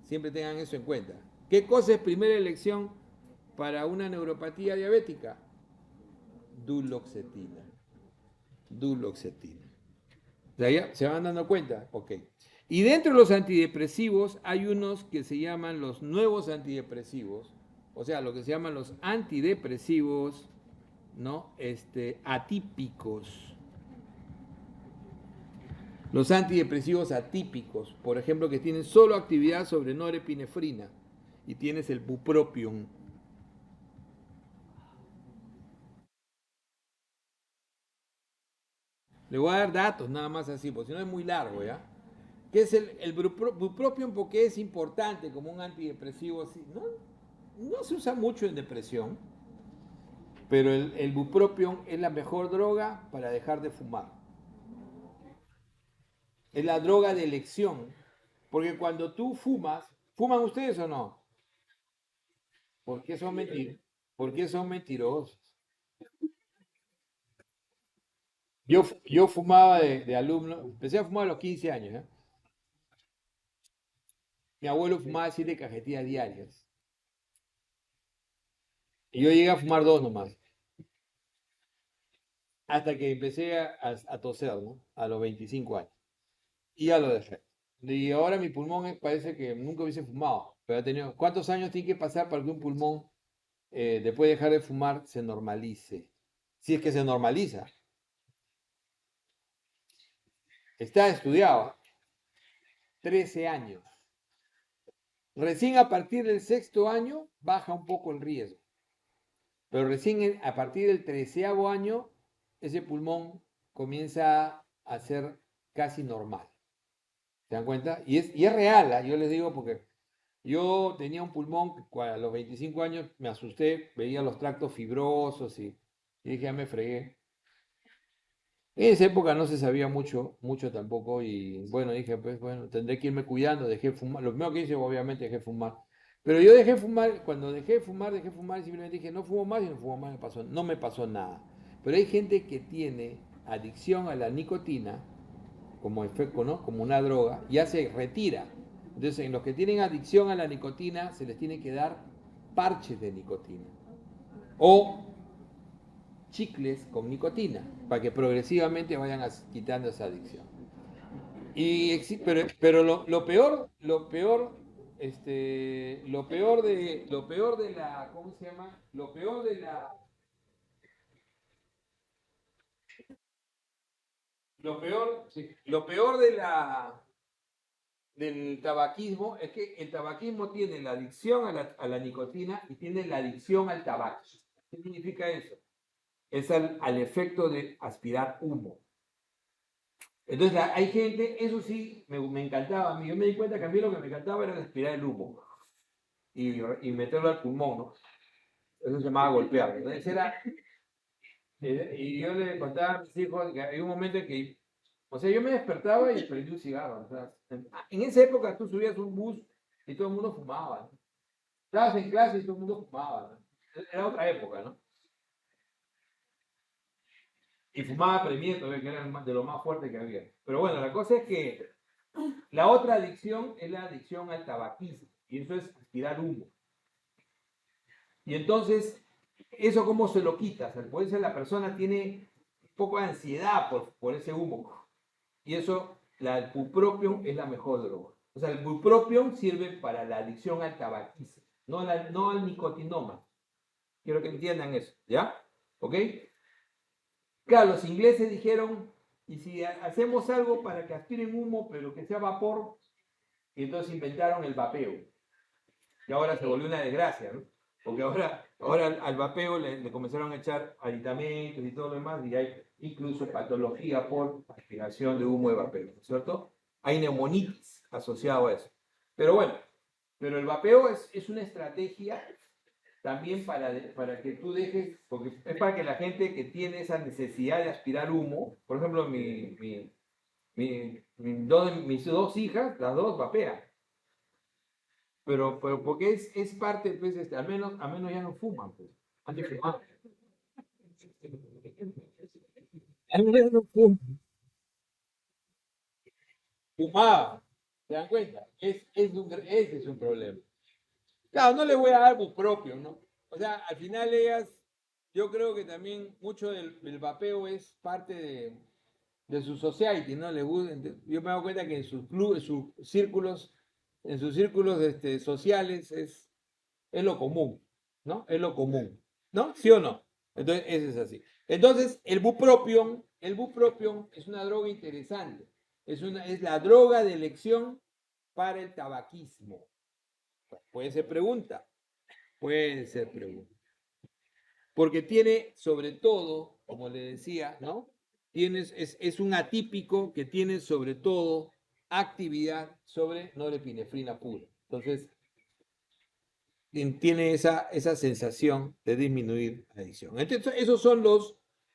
Siempre tengan eso en cuenta. ¿Qué cosa es primera elección para una neuropatía diabética? Duloxetina. Duloxetina. O sea, ya se van dando cuenta. Ok. Y dentro de los antidepresivos hay unos que se llaman los nuevos antidepresivos. O sea, lo que se llaman los antidepresivos, ¿no? Atípicos. Los antidepresivos atípicos, por ejemplo, que tienen solo actividad sobre norepinefrina y tienes el bupropion. Le voy a dar datos nada más así, porque si no es muy largo, ¿ya? ¿Qué es el bupropion? Porque es importante como un antidepresivo así. No se usa mucho en depresión, pero el bupropion es la mejor droga para dejar de fumar. Es la droga de elección, porque cuando tú fumas, ¿fuman ustedes o no? ¿Por qué son mentirosos? ¿Por qué son mentirosos? Yo fumaba de alumno, empecé a fumar a los 15 años, ¿eh? Mi abuelo fumaba 7 cajetillas diarias. Y yo llegué a fumar dos nomás. Hasta que empecé a toser, ¿no? A los 25 años. Y ya lo dejé. Y ahora mi pulmón parece que nunca hubiese fumado. Pero ha tenido, ¿cuántos años tiene que pasar para que un pulmón, después de dejar de fumar, se normalice? Si es que se normaliza. Está estudiado. 13 años. Recién a partir del sexto año baja un poco el riesgo. Pero recién a partir del 13º año, ese pulmón comienza a ser casi normal. ¿Se dan cuenta? Y es real, ¿eh? Yo les digo porque Yo tenía un pulmón que a los 25 años me asusté, veía los tractos fibrosos y dije, ya me fregué. En esa época no se sabía mucho, mucho tampoco y bueno, dije, pues bueno, tendré que irme cuidando, dejé fumar. Lo primero que hice, obviamente, dejé fumar. Pero yo dejé fumar, cuando dejé fumar y simplemente dije, no fumo más y no fumo más, no me pasó nada. Pero hay gente que tiene adicción a la nicotina como efecto, ¿no? Como una droga, ya se retira. Entonces, en los que tienen adicción a la nicotina, se les tiene que dar parches de nicotina. O chicles con nicotina, para que progresivamente vayan quitando esa adicción. Pero lo peor de la, ¿cómo se llama? Lo peor del tabaquismo es que el tabaquismo tiene la adicción a la nicotina y tiene la adicción al tabaco. ¿Qué significa eso? Es al efecto de aspirar humo. Entonces hay gente, eso sí, me encantaba a mí. Yo me di cuenta que a mí lo que me encantaba era aspirar el humo y meterlo al pulmón, ¿no? Eso se llamaba golpear. Entonces y yo le contaba a mis hijos que hay un momento en que, o sea, yo me despertaba y prendí un cigarro. O sea, en esa época tú subías un bus y todo el mundo fumaba, ¿no? Estabas en clase y todo el mundo fumaba, ¿no? Era otra época, ¿no? Y fumaba premieto, que era de lo más fuerte que había. Pero bueno, la cosa es que la otra adicción es la adicción al tabaquismo, y eso es aspirar humo. Y entonces, ¿eso cómo se lo quitas? Puede ser la persona tiene un poco de ansiedad por ese humo. Y eso, el bupropión es la mejor droga. O sea, el bupropión sirve para la adicción al tabaquismo, no al nicotinoma. Quiero que entiendan eso, ¿ya? ¿Ok? Claro, los ingleses dijeron, ¿y si hacemos algo para que aspiren humo, pero que sea vapor? Y entonces inventaron el vapeo. Y ahora se volvió una desgracia, ¿no? Porque ahora al vapeo le comenzaron a echar aditamentos y todo lo demás, y hay incluso patología por aspiración de humo de vapeo, ¿no es cierto? Hay neumonitis asociado a eso. Pero bueno, pero el vapeo es una estrategia también para que tú dejes, porque es para que la gente que tiene esa necesidad de aspirar humo, por ejemplo, mis dos hijas, las dos vapean, pero porque es parte, pues, al menos ya no fuman, pues. Antes fumaban. Al menos ya no fumaban. ¿Se dan cuenta? Ese es un problema. Claro, no le voy a dar bus propio, ¿no? O sea, al final ellas, yo creo que también mucho del vapeo es parte de su society, ¿no? Yo me doy cuenta que en sus clubes, en sus círculos sociales es lo común, ¿no? Es lo común, ¿no? ¿Sí o no? Entonces, eso es así. Entonces, el bupropión es una droga interesante. Es la droga de elección para el tabaquismo. Puede ser pregunta, puede ser pregunta. Porque tiene, sobre todo, como le decía, ¿no? Es un atípico que tiene sobre todo actividad sobre norepinefrina pura. Entonces, tiene esa sensación de disminuir la adicción. Entonces, esos son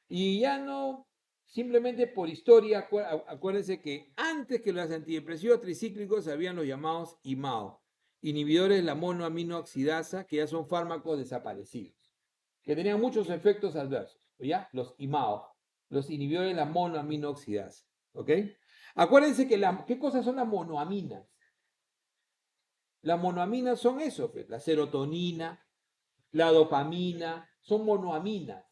y ya no, simplemente por historia, acuérdense que antes que los antidepresivos tricíclicos habían los llamados IMAO, inhibidores de la monoaminoxidasa, que ya son fármacos desaparecidos, que tenían muchos efectos adversos, ¿ya? Los IMAO, los inhibidores de la monoaminoxidasa, ¿ok? Acuérdense que ¿qué cosas son las monoaminas? Las monoaminas son eso, pues, la serotonina, la dopamina, son monoaminas,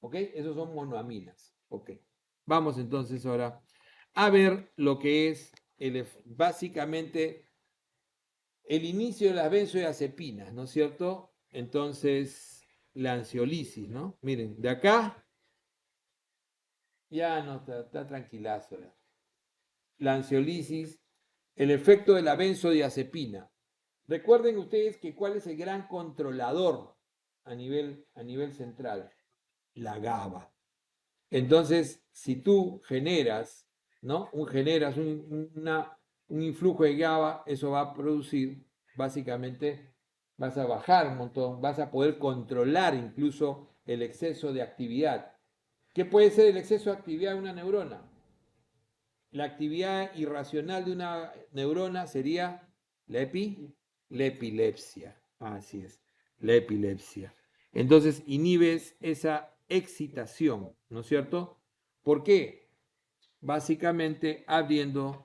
¿ok? Esos son monoaminas, ¿ok? Vamos entonces ahora a ver lo que es básicamente el inicio de las benzodiazepinas, ¿no es cierto? Entonces, la ansiolisis, ¿no? Miren, de acá ya no está tranquilazo. La ansiolisis, el efecto de la benzodiazepina. Recuerden ustedes que cuál es el gran controlador a nivel central, la GABA. Entonces, si tú generas, ¿no? Generas un influjo de GABA, eso va a producir básicamente vas a bajar un montón, vas a poder controlar incluso el exceso de actividad. ¿Qué puede ser el exceso de actividad de una neurona? La actividad irracional de una neurona sería la epilepsia. Así es, la epilepsia. Entonces inhibes esa excitación, ¿no es cierto? ¿Por qué? Básicamente abriendo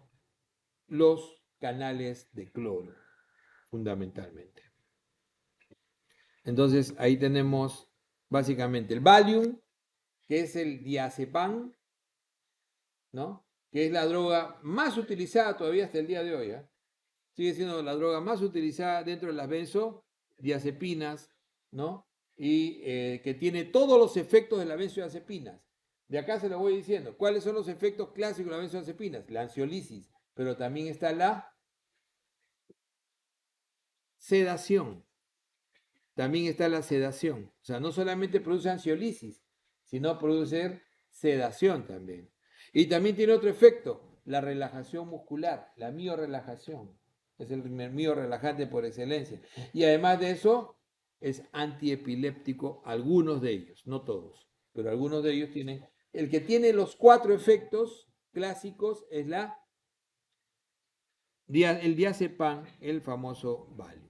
los canales de cloro, fundamentalmente. Entonces ahí tenemos básicamente el Valium, que es el diazepam, ¿no? Que es la droga más utilizada todavía hasta el día de hoy, ¿eh? Sigue siendo la droga más utilizada dentro de las benzodiazepinas, ¿no? Y que tiene todos los efectos de las benzodiazepinas. De acá se lo voy diciendo. ¿Cuáles son los efectos clásicos de las benzodiazepinas? La ansiolisis, pero también está la sedación. También está la sedación. O sea, no solamente produce ansiolisis, sino produce sedación también. Y también tiene otro efecto, la relajación muscular, la miorelajación. Es el miorelajante por excelencia. Y además de eso, es antiepiléptico, algunos de ellos, no todos, pero algunos de ellos tienen. El que tiene los 4 efectos clásicos es el diazepam, el famoso Valium.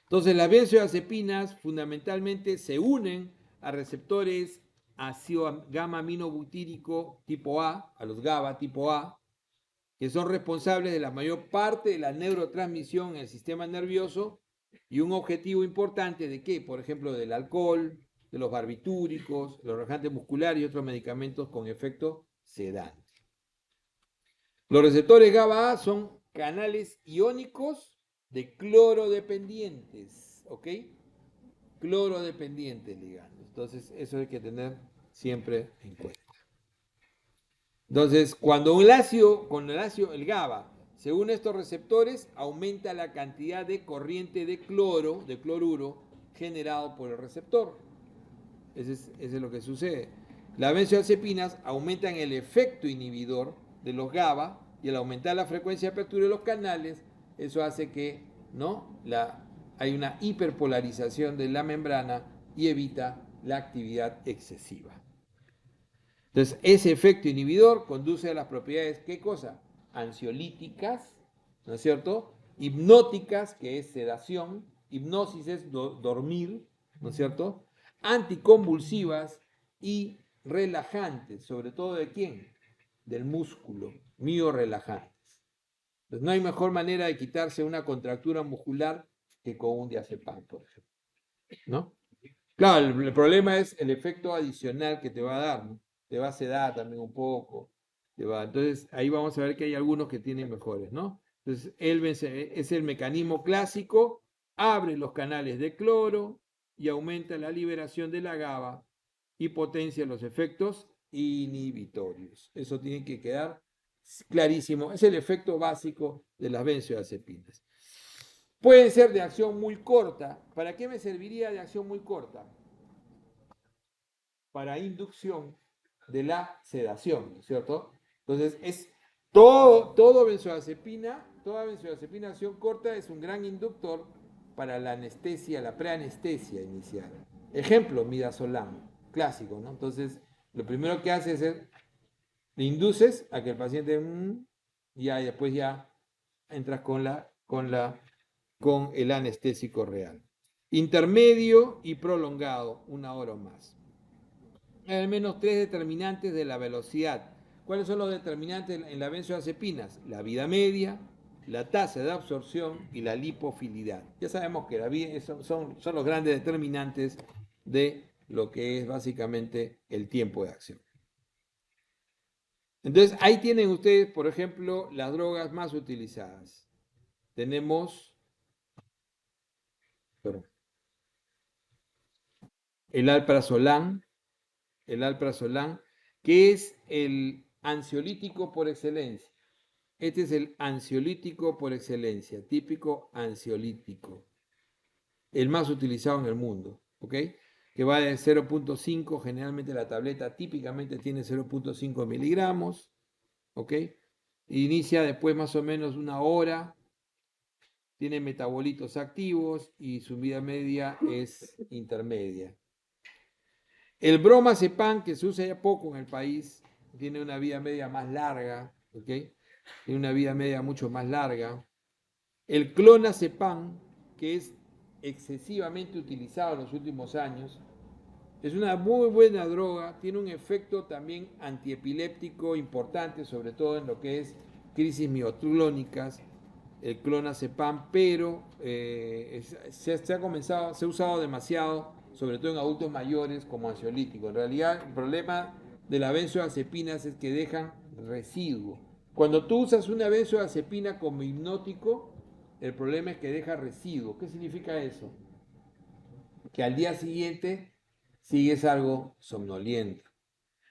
Entonces las benzodiazepinas fundamentalmente se unen a receptores ácido gamma aminobutírico tipo A, a los GABA tipo A, que son responsables de la mayor parte de la neurotransmisión en el sistema nervioso y un objetivo importante de qué, por ejemplo, del alcohol, de los barbitúricos, los relajantes musculares y otros medicamentos con efecto sedante. Los receptores GABA A son canales iónicos de cloro dependientes, ¿ok? Cloro dependientes ligandos. Entonces, eso hay que tener siempre en cuenta. Entonces, cuando el GABA, se une a estos receptores, aumenta la cantidad de corriente de cloruro, generado por el receptor. Eso es lo que sucede. Las benzodiazepinas aumentan el efecto inhibidor de los GABA y al aumentar la frecuencia de apertura de los canales, eso hace que hay una hiperpolarización de la membrana y evita la actividad excesiva. Entonces, ese efecto inhibidor conduce a las propiedades, ¿qué cosa? Ansiolíticas, ¿no es cierto? Hipnóticas, que es sedación, hipnosis es dormir, ¿no es cierto? Anticonvulsivas y relajantes, sobre todo ¿de quién? Del músculo, miorelajantes. Entonces, no hay mejor manera de quitarse una contractura muscular que con un diazepam, por ejemplo, ¿no? Claro, el problema es el efecto adicional que te va a dar, ¿no? Te va a sedar también un poco. Entonces, ahí vamos a ver que hay algunos que tienen mejores, ¿no? Entonces, es el mecanismo clásico, abre los canales de cloro y aumenta la liberación de la GABA y potencia los efectos inhibitorios. Eso tiene que quedar clarísimo. Es el efecto básico de las benzodiazepinas. Pueden ser de acción muy corta. ¿Para qué me serviría de acción muy corta? Para inducción de la sedación, ¿no es cierto? Entonces, es toda benzodiazepina de acción corta es un gran inductor para la anestesia, la preanestesia inicial. Ejemplo, midazolam, clásico, ¿no? Entonces, lo primero que hace es, le induces a que el paciente, ya, y después ya entras con el anestésico real. Intermedio y prolongado, 1 hora o más. Hay al menos 3 determinantes de la velocidad. ¿Cuáles son los determinantes en las benzodiazepinas? La vida media, la tasa de absorción y la lipofilidad. Ya sabemos que son los grandes determinantes de lo que es básicamente el tiempo de acción. Entonces, ahí tienen ustedes, por ejemplo, las drogas más utilizadas. Tenemos el alprazolam, que es el ansiolítico por excelencia. Este es el ansiolítico por excelencia, típico ansiolítico, el más utilizado en el mundo, ¿ok? Que va de 0.5, generalmente la tableta típicamente tiene 0.5 miligramos, ¿ok? Inicia después más o menos una hora, tiene metabolitos activos y su vida media es intermedia. El bromazepam, que se usa ya poco en el país, tiene una vida media más larga, ¿ok? Tiene una vida media mucho más larga. El clonazepam, que es excesivamente utilizado en los últimos años, es una muy buena droga, tiene un efecto también antiepiléptico importante, sobre todo en lo que es crisis mioclónicas, el clonazepam, pero se ha usado demasiado, sobre todo en adultos mayores, como ansiolítico. En realidad, el problema de las benzodiazepinas es que dejan residuo. Cuando tú usas una benzodiazepina como hipnótico, el problema es que deja residuo. ¿Qué significa eso? Que al día siguiente sigues algo somnoliento.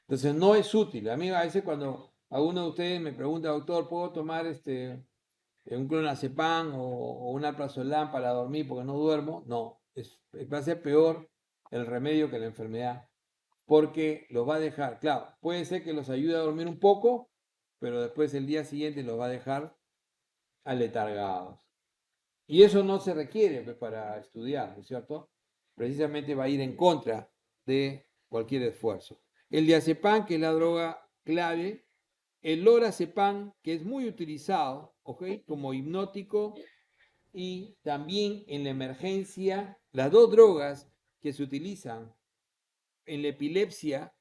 Entonces no es útil. A mí a veces cuando alguno de ustedes me pregunta, doctor, ¿puedo tomar un clonazepam o un alprazolam para dormir porque no duermo? No, va a ser peor el remedio que la enfermedad, porque los va a dejar, claro, puede ser que los ayude a dormir un poco, pero después el día siguiente los va a dejar aletargados. Y eso no se requiere pues, para estudiar, ¿no es cierto? Precisamente va a ir en contra de cualquier esfuerzo. El diazepam, que es la droga clave, el lorazepam, que es muy utilizado, ¿ok? Como hipnótico y también en la emergencia, las dos drogas que se utilizan en la epilepsia,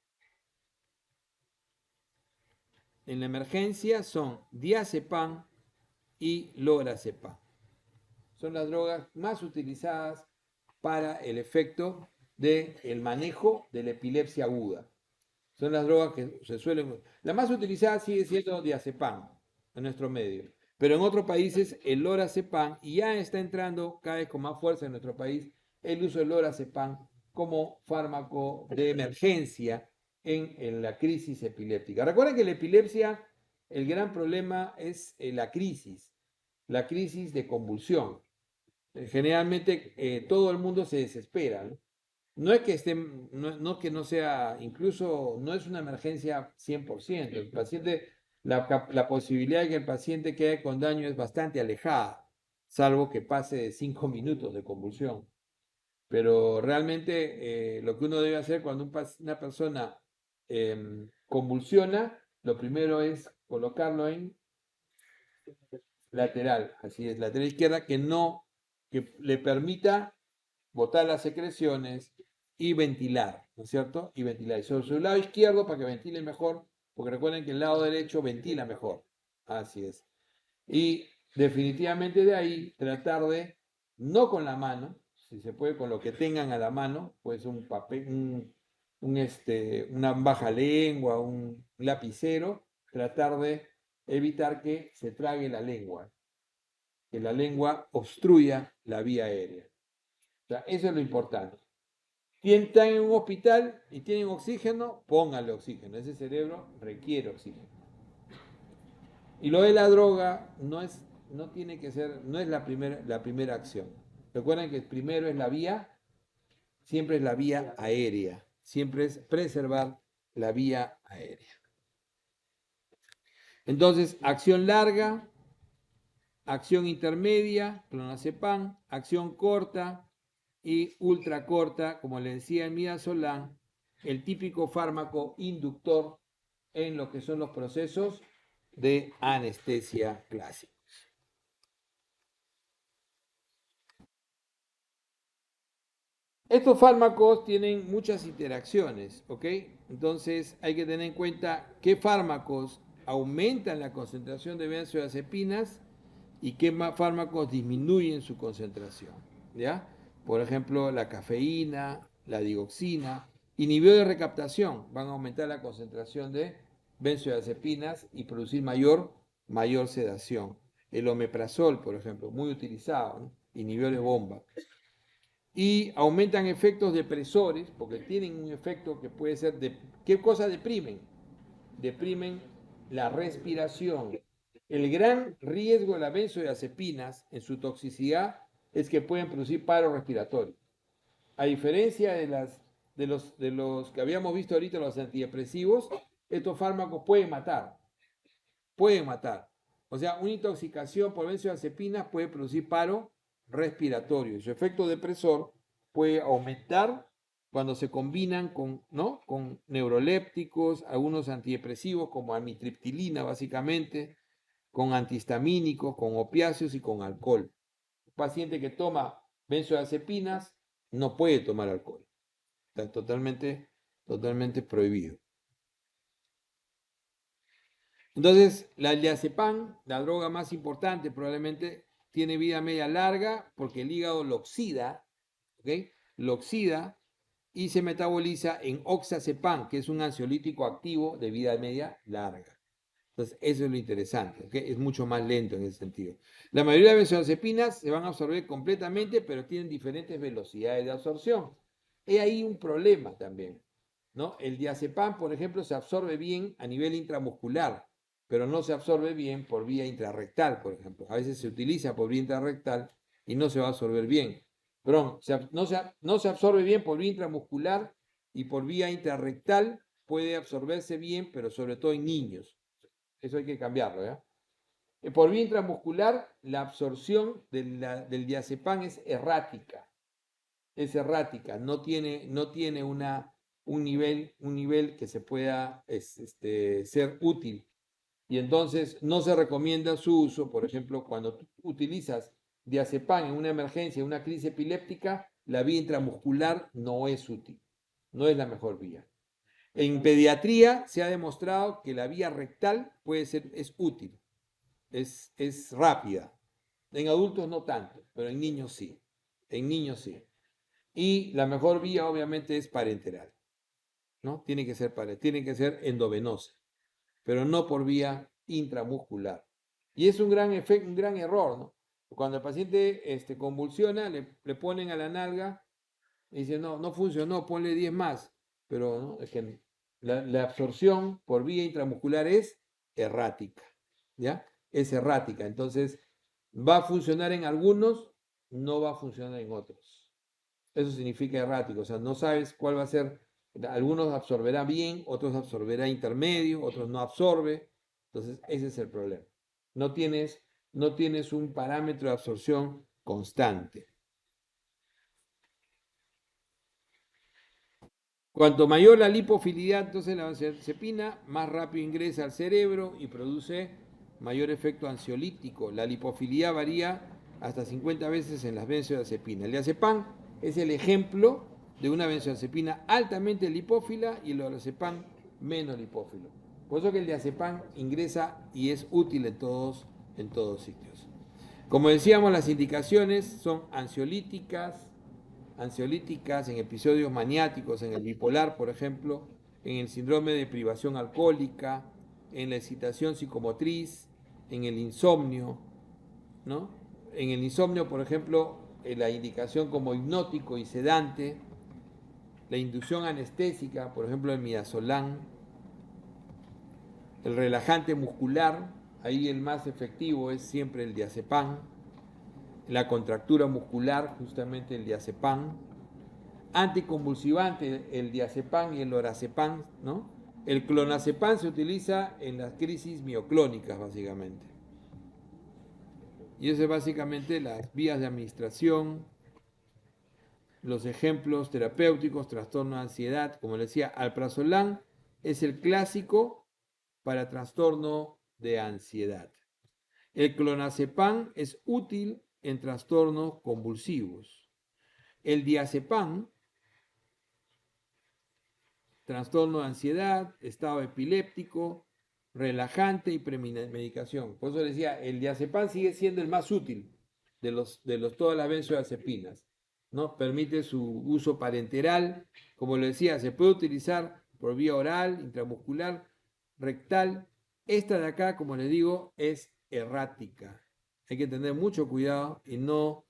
en la emergencia, son diazepam y lorazepam. Son las drogas más utilizadas para el efecto del manejo de la epilepsia aguda. Son las drogas que se suelen... La más utilizada sigue siendo diazepam en nuestro medio. Pero en otros países el lorazepam, y ya está entrando cada vez con más fuerza en nuestro país, el uso del lorazepam como fármaco de emergencia en la crisis epiléptica. Recuerden que la epilepsia, el gran problema es la crisis de convulsión. Generalmente todo el mundo se desespera, ¿no? No es que no que no sea, incluso no es una emergencia 100%. El paciente, la posibilidad de que el paciente quede con daño es bastante alejada, salvo que pase de 5 minutos de convulsión. Pero realmente lo que uno debe hacer cuando una persona convulsiona, lo primero es colocarlo en lateral, así es, lateral izquierda, que le permita botar las secreciones y ventilar, ¿no es cierto? Y ventilar. Y sobre su lado izquierdo para que ventile mejor, porque recuerden que el lado derecho ventila mejor. Así es. Y definitivamente de ahí tratar de, no con la mano, si se puede, con lo que tengan a la mano, pues un papel, una baja lengua, un lapicero, tratar de evitar que se trague la lengua, que la lengua obstruya la vía aérea. O sea, eso es lo importante. Están en un hospital y tienen oxígeno, pónganle oxígeno. Ese cerebro requiere oxígeno. Y lo de la droga no tiene que ser, no es la primera acción. Recuerden que primero es la vía, siempre es la vía aérea. Siempre es preservar la vía aérea. Entonces, acción larga, acción intermedia, clonazepam, acción corta y ultra corta, como le decía el midazolam, el típico fármaco inductor en lo que son los procesos de anestesia clásica. Estos fármacos tienen muchas interacciones, ¿ok? Entonces hay que tener en cuenta qué fármacos aumentan la concentración de benzodiazepinas y qué fármacos disminuyen su concentración, ¿ya? Por ejemplo, la cafeína, la digoxina, inhibidores de recaptación, van a aumentar la concentración de benzodiazepinas y producir mayor sedación. El omeprazol, por ejemplo, muy utilizado, ¿no? Inhibidores bomba. Y aumentan efectos depresores, porque tienen un efecto que puede ser de... ¿Qué cosa deprimen? Deprimen la respiración. El gran riesgo de las benzodiazepinas en su toxicidad es que pueden producir paro respiratorio. A diferencia de los que habíamos visto ahorita, los antidepresivos, estos fármacos pueden matar. pueden matar. O sea, una intoxicación por benzodiazepinas puede producir paro respiratorio. Su efecto depresor puede aumentar cuando se combinan con, ¿no? con neurolépticos, algunos antidepresivos como amitriptilina básicamente, con antihistamínicos, con opiáceos y con alcohol. Un paciente que toma benzodiazepinas no puede tomar alcohol. Está totalmente prohibido. Entonces, el diazepam, la droga más importante, probablemente tiene vida media larga porque el hígado lo oxida, ¿ok? Lo oxida y se metaboliza en oxazepam, que es un ansiolítico activo de vida media larga. Entonces, eso es lo interesante, ¿ok? Es mucho más lento en ese sentido. La mayoría de benzodiazepinas se van a absorber completamente, pero tienen diferentes velocidades de absorción. Hay ahí un problema también, ¿no? El diazepam, por ejemplo, se absorbe bien a nivel intramuscular, pero no se absorbe bien por vía intrarrectal, por ejemplo. A veces se utiliza por vía intrarrectal y no se va a absorber bien. Perdón, no se absorbe bien por vía intramuscular y por vía intrarrectal puede absorberse bien, pero sobre todo en niños. Eso hay que cambiarlo, ¿ya? Por vía intramuscular, la absorción del diazepam es errática. Es errática, no tiene un nivel que se pueda ser útil. Y entonces no se recomienda su uso, por ejemplo, cuando tú utilizas diazepam en una emergencia, en una crisis epiléptica, la vía intramuscular no es útil, no es la mejor vía. En pediatría se ha demostrado que la vía rectal es útil, es rápida. En adultos no tanto, pero en niños sí. En niños sí. Y la mejor vía obviamente es parenteral, ¿no? Tiene que ser endovenosa, pero no por vía intramuscular. Y es un gran error, ¿no? Cuando el paciente convulsiona, le ponen a la nalga y dice, no funcionó, ponle 10 más. Pero ¿no? Es que la absorción por vía intramuscular es errática, ¿ya? Es errática. Entonces, va a funcionar en algunos, no va a funcionar en otros. Eso significa errático, o sea, no sabes cuál va a ser. Algunos absorberá bien, otros absorberá intermedio, otros no absorbe. Entonces, ese es el problema. No tienes, no tienes un parámetro de absorción constante. Cuanto mayor la lipofilidad, entonces la benzodiazepina, más rápido ingresa al cerebro y produce mayor efecto ansiolítico. La lipofilidad varía hasta 50 veces en las benzodiazepinas. El diazepam es el ejemplo de una benzodiazepina altamente lipófila y el lorazepam menos lipófilo. Por eso que el diazepam ingresa y es útil en todos sitios. Como decíamos, las indicaciones son ansiolíticas en episodios maniáticos, en el bipolar, por ejemplo, en el síndrome de privación alcohólica, en la excitación psicomotriz, en el insomnio, ¿no? En el insomnio, por ejemplo, la indicación como hipnótico y sedante, la inducción anestésica, por ejemplo, el midazolam, el relajante muscular, ahí el más efectivo es siempre el diazepam, la contractura muscular, justamente el diazepam, anticonvulsivante, el diazepam y el lorazepam, ¿no? El clonazepam se utiliza en las crisis mioclónicas, básicamente. Y eso es básicamente las vías de administración, los ejemplos terapéuticos, trastorno de ansiedad. Como les decía, alprazolam es el clásico para trastorno de ansiedad. El clonazepam es útil en trastornos convulsivos. El diazepam, trastorno de ansiedad, estado epiléptico, relajante y premedicación. Por eso decía, el diazepam sigue siendo el más útil de todas las benzodiazepinas, ¿no? Permite su uso parenteral, como lo decía, se puede utilizar por vía oral, intramuscular, rectal. Esta de acá, como les digo, es errática. Hay que tener mucho cuidado y no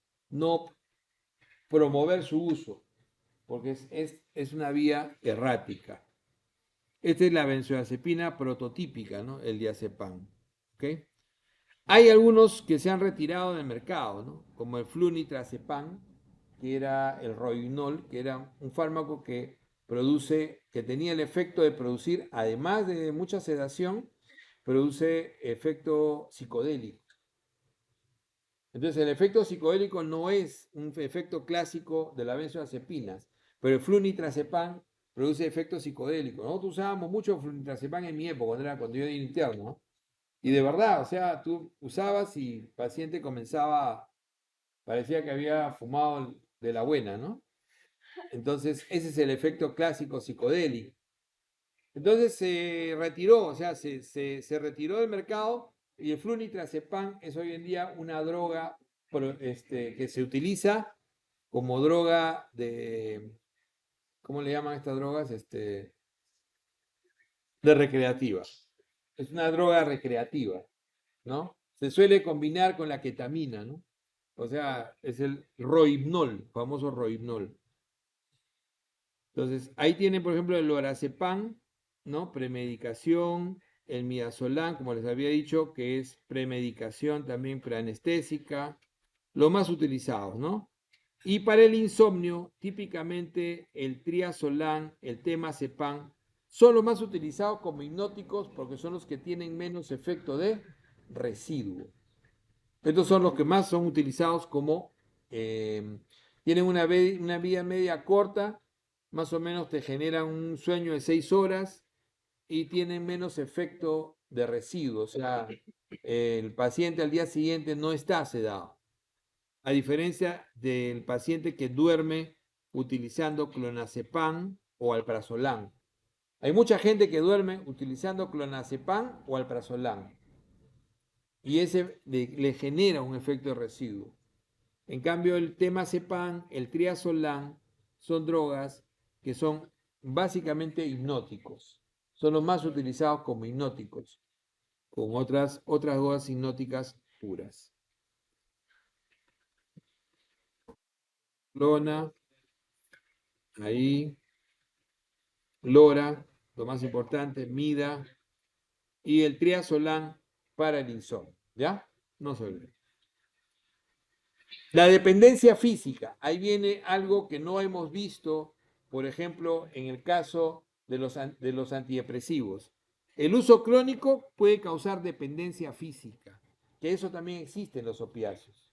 promover su uso, porque es una vía errática. Esta es la benzodiazepina prototípica, ¿no? El diazepam. ¿Okay? Hay algunos que se han retirado del mercado, ¿no? Como el flunitrazepam, que era el rohypnol, que era un fármaco que tenía el efecto de producir, además de mucha sedación, produce efecto psicodélico. Entonces el efecto psicodélico no es un efecto clásico de las benzodiazepinas, pero el flunitrazepam produce efecto psicodélico. Nosotros usábamos mucho flunitrazepam en mi época, cuando yo era interno, ¿no? Y de verdad, o sea, tú usabas y el paciente comenzaba, parecía que había fumado de la buena, ¿no? Entonces, ese es el efecto clásico psicodélico. Entonces se retiró, o sea, se retiró del mercado y el flunitrazepam es hoy en día una droga que se utiliza como droga de, ¿cómo le llaman estas drogas? De recreativa. Es una droga recreativa, ¿no? Se suele combinar con la ketamina, ¿no? O sea, es el rohipnol, famoso rohipnol. Entonces, ahí tienen, por ejemplo, el lorazepam, ¿no? Premedicación, el midazolam, como les había dicho, que es premedicación también preanestésica, los más utilizados, ¿no? Y para el insomnio, típicamente el triazolam, el temazepam, son los más utilizados como hipnóticos porque son los que tienen menos efecto de residuo. Estos son los que más son utilizados como tienen una vida media corta, más o menos te generan un sueño de 6 horas y tienen menos efecto de residuo. O sea, el paciente al día siguiente no está sedado. A diferencia del paciente que duerme utilizando clonazepam o alprazolam. Hay mucha gente que duerme utilizando clonazepam o alprazolam y ese le genera un efecto de residuo. En cambio, el temazepam, el triazolam, son drogas que son básicamente hipnóticos. Son los más utilizados como hipnóticos, con otras drogas hipnóticas puras. Lona, ahí, Lora, lo más importante, Mida, y el triazolam para el insomnio. ¿Ya? No se olviden. La dependencia física, ahí viene algo que no hemos visto, por ejemplo, en el caso de los antidepresivos. El uso crónico puede causar dependencia física, que eso también existe en los opiáceos.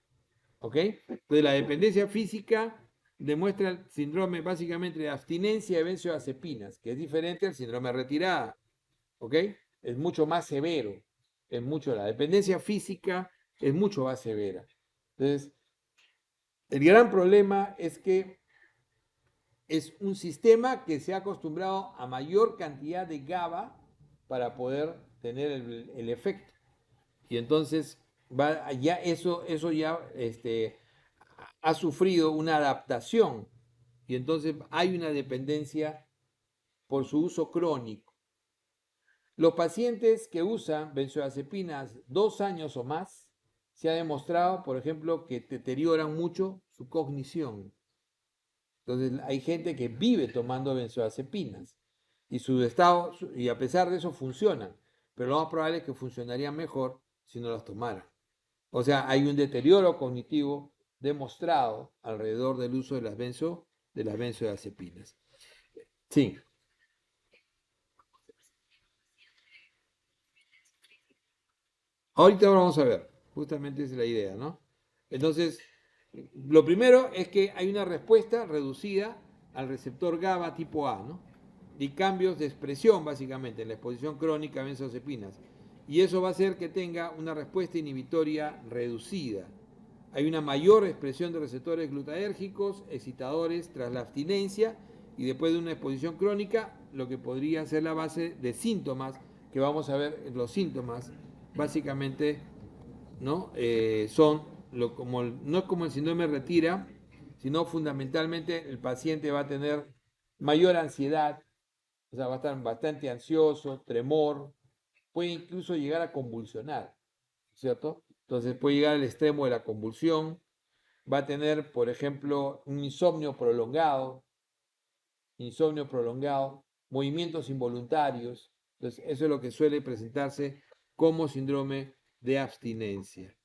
¿Ok? Entonces la dependencia física demuestra el síndrome básicamente de abstinencia de benzodiazepinas, que es diferente al síndrome de retirada. ¿Ok? Es mucho más severo. La dependencia física es mucho más severa. Entonces, el gran problema es que es un sistema que se ha acostumbrado a mayor cantidad de GABA para poder tener el efecto. Y entonces eso ya ha sufrido una adaptación. Y entonces hay una dependencia por su uso crónico. Los pacientes que usan benzodiazepinas 2 años o más, se ha demostrado, por ejemplo, que deterioran mucho su cognición. Entonces hay gente que vive tomando benzodiazepinas y su estado, y a pesar de eso funcionan, pero lo más probable es que funcionarían mejor si no las tomaran. O sea, hay un deterioro cognitivo demostrado alrededor del uso de las benzodiazepinas. Sí, ahorita vamos a ver, justamente esa es la idea, ¿no? Entonces, lo primero es que hay una respuesta reducida al receptor GABA tipo A, ¿no? Y cambios de expresión, básicamente, en la exposición crónica a benzodiazepinas. Y eso va a hacer que tenga una respuesta inhibitoria reducida. Hay una mayor expresión de receptores glutadérgicos, excitadores tras la abstinencia y después de una exposición crónica, lo que podría ser la base de síntomas que vamos a ver. Los síntomas básicamente, ¿no? No es como el síndrome retira, sino fundamentalmente el paciente va a tener mayor ansiedad, o sea, va a estar bastante ansioso, tremor, puede incluso llegar a convulsionar, ¿cierto? Entonces puede llegar al extremo de la convulsión, va a tener, por ejemplo, un insomnio prolongado, movimientos involuntarios. Entonces, eso es lo que suele presentarse como síndrome de abstinencia.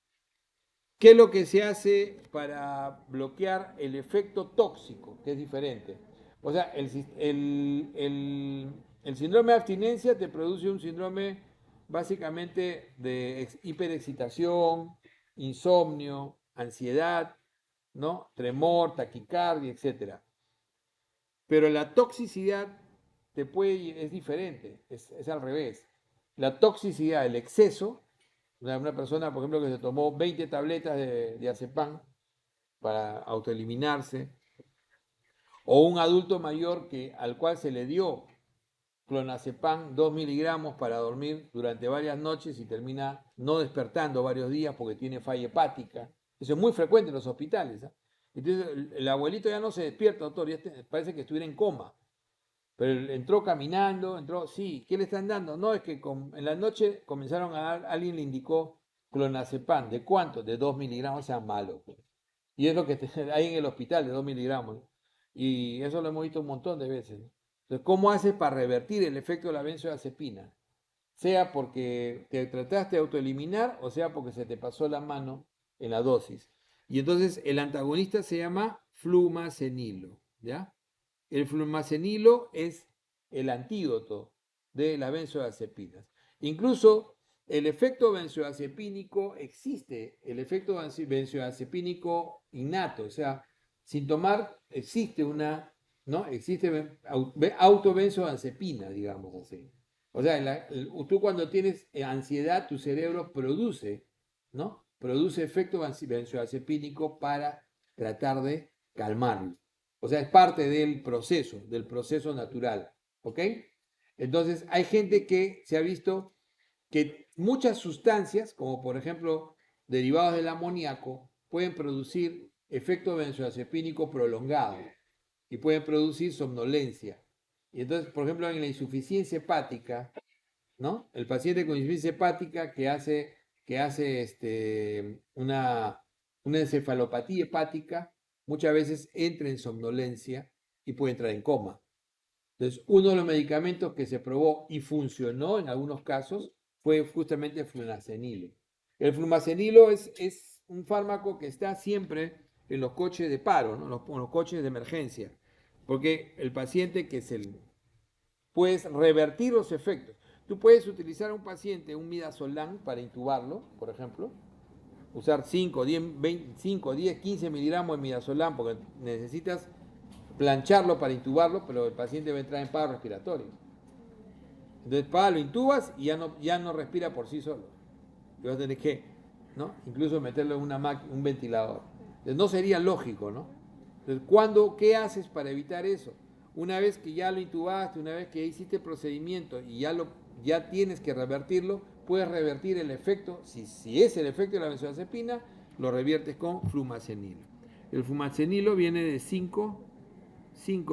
¿Qué es lo que se hace para bloquear el efecto tóxico, que es diferente? O sea, el síndrome de abstinencia te produce un síndrome básicamente de hiperexcitación, insomnio, ansiedad, ¿no? Tremor, taquicardia, etcétera. Pero la toxicidad es diferente, es al revés. La toxicidad, el exceso, una persona, por ejemplo, que se tomó 20 tabletas de azepam para autoeliminarse, o un adulto mayor al cual se le dio clonazepam 2 miligramos para dormir durante varias noches y termina no despertando varios días porque tiene falla hepática. Eso es muy frecuente en los hospitales. ¿Eh? Entonces el abuelito ya no se despierta, doctor, ya parece que estuviera en coma. Pero él entró caminando, sí, ¿qué le están dando? No, es que en la noche comenzaron a dar, alguien le indicó clonazepam, ¿de cuánto? De 2 miligramos, sea malo. Pues. Y es lo que hay en el hospital, de 2 miligramos. Y eso lo hemos visto un montón de veces. Entonces, ¿cómo haces para revertir el efecto de la benzodiazepina? Sea porque te trataste de autoeliminar o sea porque se te pasó la mano en la dosis. Y entonces el antagonista se llama flumacenilo, ¿ya? El flumacenilo es el antídoto de las benzodiazepinas. Incluso el efecto benzodiazepínico existe, el efecto benzodiazepínico innato, o sea, sin tomar existe ¿no? Existe autobenzodiazepina, digamos así. O sea, tú cuando tienes ansiedad, tu cerebro produce, ¿no? Produce efecto benzodiazepínico para tratar de calmarlo. O sea, es parte del proceso natural. ¿Ok? Entonces, hay gente que se ha visto que muchas sustancias, como por ejemplo derivados del amoníaco, pueden producir efecto benzodiazepínico prolongado y pueden producir somnolencia. Y entonces, por ejemplo, en la insuficiencia hepática, ¿no? El paciente con insuficiencia hepática que hace una encefalopatía hepática, muchas veces entra en somnolencia y puede entrar en coma. Entonces, uno de los medicamentos que se probó y funcionó en algunos casos fue justamente el flumacenilo. El flumacenilo es un fármaco que está siempre en los coches de paro, ¿no? En los coches de emergencia, porque el paciente puedes revertir los efectos. Tú puedes utilizar a un paciente un midazolam para intubarlo, por ejemplo, usar 5, 10, 20, 5, 10, 15 miligramos de midazolam porque necesitas plancharlo para intubarlo, pero el paciente va a entrar en paro respiratorio. Entonces, lo intubas y ya no respira por sí solo. Y vas a tener que, ¿no? Incluso meterlo en un ventilador. Entonces, no sería lógico, ¿no? Entonces, ¿qué haces para evitar eso? Una vez que ya lo intubaste, una vez que hiciste el procedimiento y ya tienes que revertirlo, puedes revertir el efecto, si es el efecto de la benzodiazepina, lo reviertes con flumacenilo. El flumacenilo viene de 5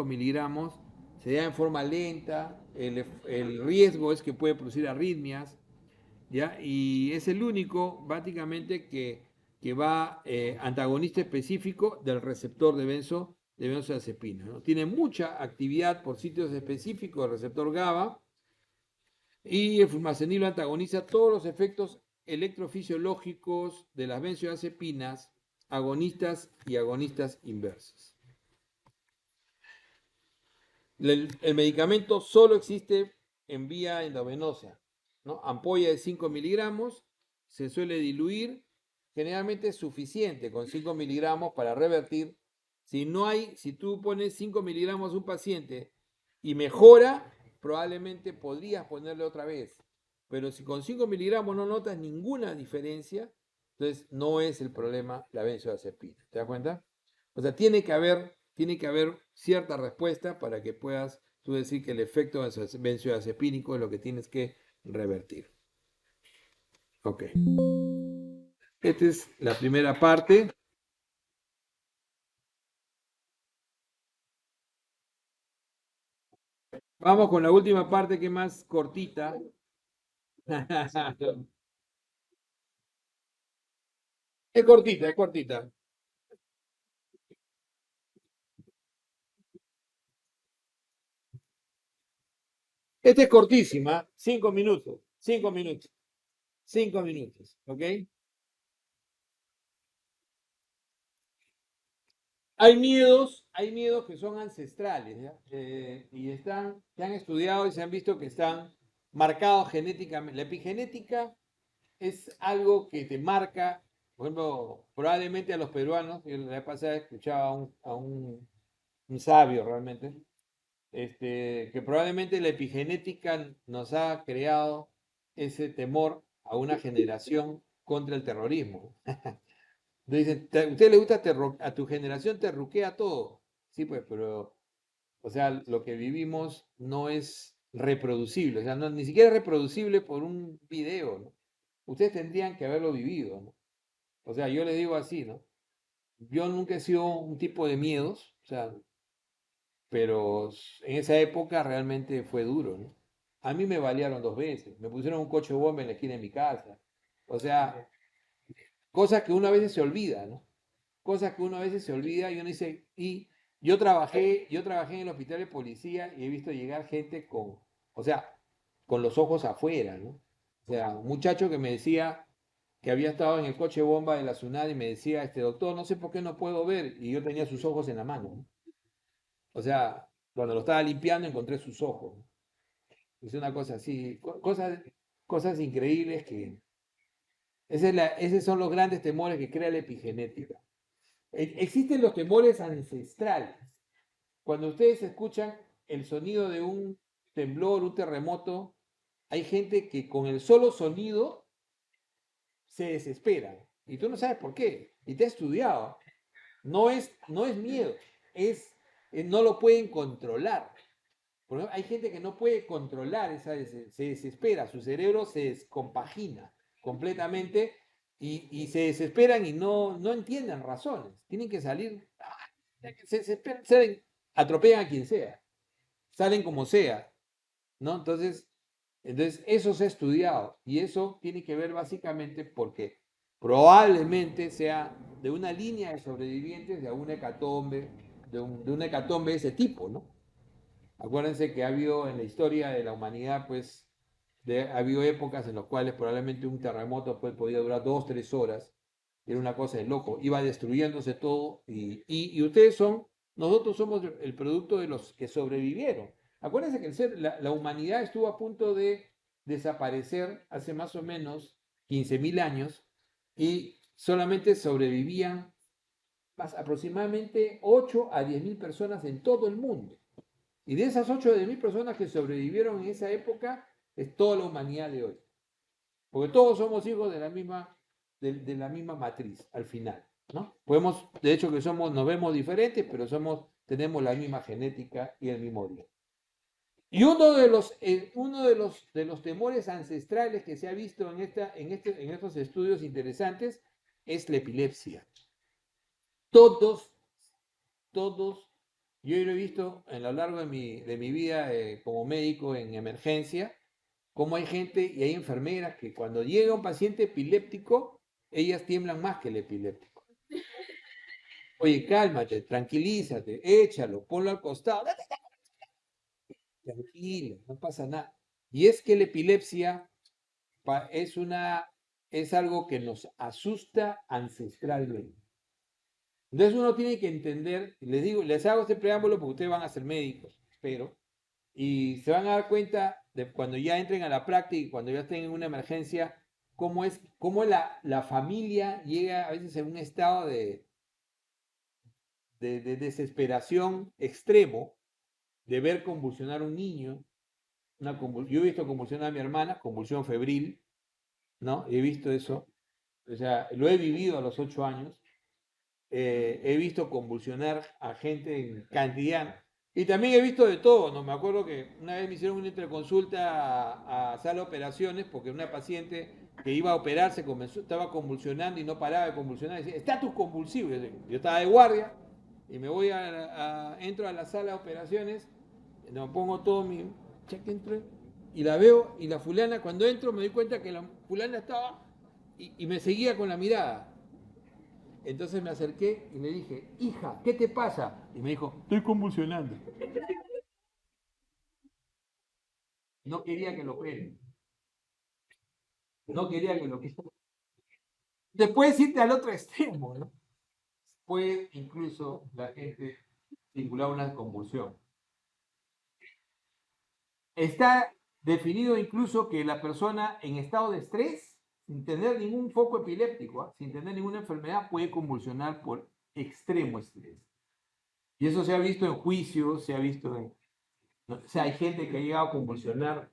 miligramos, se da en forma lenta, el riesgo es que puede producir arritmias, ¿ya? Y es el único, básicamente, que va antagonista específico del receptor de benzodiazepina, ¿no? Tiene mucha actividad por sitios específicos del receptor GABA y el flumacenilo antagoniza todos los efectos electrofisiológicos de las benzodiazepinas, agonistas y agonistas inversos. El medicamento solo existe en vía endovenosa, ¿no? Ampolla de 5 miligramos, se suele diluir, generalmente es suficiente con 5 miligramos para revertir. Si tú pones 5 miligramos a un paciente y mejora, probablemente podrías ponerle otra vez. Pero si con 5 miligramos no notas ninguna diferencia, entonces no es el problema la benzodiazepina. ¿Te das cuenta? O sea, tiene que haber cierta respuesta para que puedas tú decir que el efecto benzodiazepínico es lo que tienes que revertir. Ok. Esta es la primera parte. Vamos con la última parte que es más cortita. Es cortita, es cortita. Esta es cortísima, 5 minutos, 5 minutos, 5 minutos, ¿ok? Hay miedos que son ancestrales, ¿ya? Y se han estudiado y se han visto que están marcado genéticamente. La epigenética es algo que te marca, por ejemplo, probablemente a los peruanos, yo la vez pasada escuchaba un sabio realmente, que probablemente la epigenética nos ha creado ese temor a una generación contra el terrorismo. Dicen, ¿a usted le gusta a tu generación te ruquea todo? Sí, pues, pero, o sea, lo que vivimos no es reproducible, o sea, ni siquiera es reproducible por un video, ¿no? Ustedes tendrían que haberlo vivido, ¿no? O sea, yo le digo así, ¿no? Yo nunca he sido un tipo de miedos, o sea, pero en esa época realmente fue duro, ¿no? A mí me balearon 2 veces, me pusieron un coche bomba en la esquina de mi casa, o sea, cosas que uno a veces se olvida, ¿no? Cosas que uno a veces se olvida y uno dice, y yo trabajé en el hospital de policía y he visto llegar gente con, o sea, con los ojos afuera, ¿no? O sea, un muchacho que me decía que había estado en el coche bomba de la SUNAD y me decía, doctor, no sé por qué no puedo ver, y yo tenía sus ojos en la mano, ¿no? O sea, cuando lo estaba limpiando encontré sus ojos, ¿no? Es una cosa así, cosas increíbles que... esos son los grandes temores que crea la epigenética. Existen los temores ancestrales. Cuando ustedes escuchan el sonido de un temblor, un terremoto, hay gente que con el solo sonido se desespera. Y tú no sabes por qué. Y te ha estudiado. No es miedo, no lo pueden controlar. Por ejemplo, hay gente que no puede controlar se desespera, su cerebro se descompagina completamente y se desesperan y no entienden razones. Tienen que salir, se desesperan, atropellan a quien sea, salen como sea, ¿no? Entonces, eso se ha estudiado y eso tiene que ver básicamente porque probablemente sea de una línea de sobrevivientes de una hecatombe, de una hecatombe de ese tipo, ¿no? Acuérdense que ha habido en la historia de la humanidad, pues, ha habido épocas en las cuales probablemente un terremoto pues, podía durar 2, 3 horas. Era una cosa de loco. Iba destruyéndose todo y nosotros somos el producto de los que sobrevivieron. Acuérdense que la humanidad estuvo a punto de desaparecer hace más o menos 15.000 años y solamente sobrevivían aproximadamente 8 a 10.000 personas en todo el mundo. Y de esas 8 de 10.000 personas que sobrevivieron en esa época, es toda la humanidad de hoy. Porque todos somos hijos de la misma matriz, al final, ¿no? De hecho, nos vemos diferentes, pero tenemos la misma genética y el mismo origen. Y uno de los temores ancestrales que se ha visto en estos estudios interesantes es la epilepsia. Todos, todos, yo lo he visto a lo largo de mi vida como médico en emergencia, cómo hay gente y hay enfermeras que cuando llega un paciente epiléptico, ellas tiemblan más que el epiléptico. Oye, cálmate, tranquilízate, échalo, ponlo al costado, tranquilo, no pasa nada. Y es que la epilepsia es algo que nos asusta ancestralmente. Entonces uno tiene que entender, les digo, les hago este preámbulo porque ustedes van a ser médicos, espero, y se van a dar cuenta de cuando ya entren a la práctica y cuando ya estén en una emergencia, cómo la familia llega a veces en un estado de desesperación extremo de ver convulsionar a un niño. Yo he visto convulsionar a mi hermana, convulsión febril, ¿no? He visto eso, o sea, lo he vivido a los 8 años. He visto convulsionar a gente en cantidad. Y también he visto de todo, ¿no? Me acuerdo que una vez me hicieron una interconsulta a sala de operaciones porque una paciente que iba a operarse estaba convulsionando y no paraba de convulsionar. Decía, estatus convulsivo. Yo estaba de guardia y me voy entro a la sala de operaciones, me pongo todo mi check entro y la veo y la fulana cuando entro me doy cuenta que la fulana estaba y me seguía con la mirada. Entonces me acerqué y le dije, hija, ¿qué te pasa? Y me dijo, estoy convulsionando. No quería que lo operen. No quería que lo operen. Después irte al otro extremo, ¿no? Puede incluso la gente vincular una convulsión. Está definido incluso que la persona en estado de estrés, sin tener ningún foco epiléptico, sin tener ninguna enfermedad, puede convulsionar por extremo estrés. Y eso se ha visto en juicios, se ha visto en... ¿no? O sea, hay gente que ha llegado a convulsionar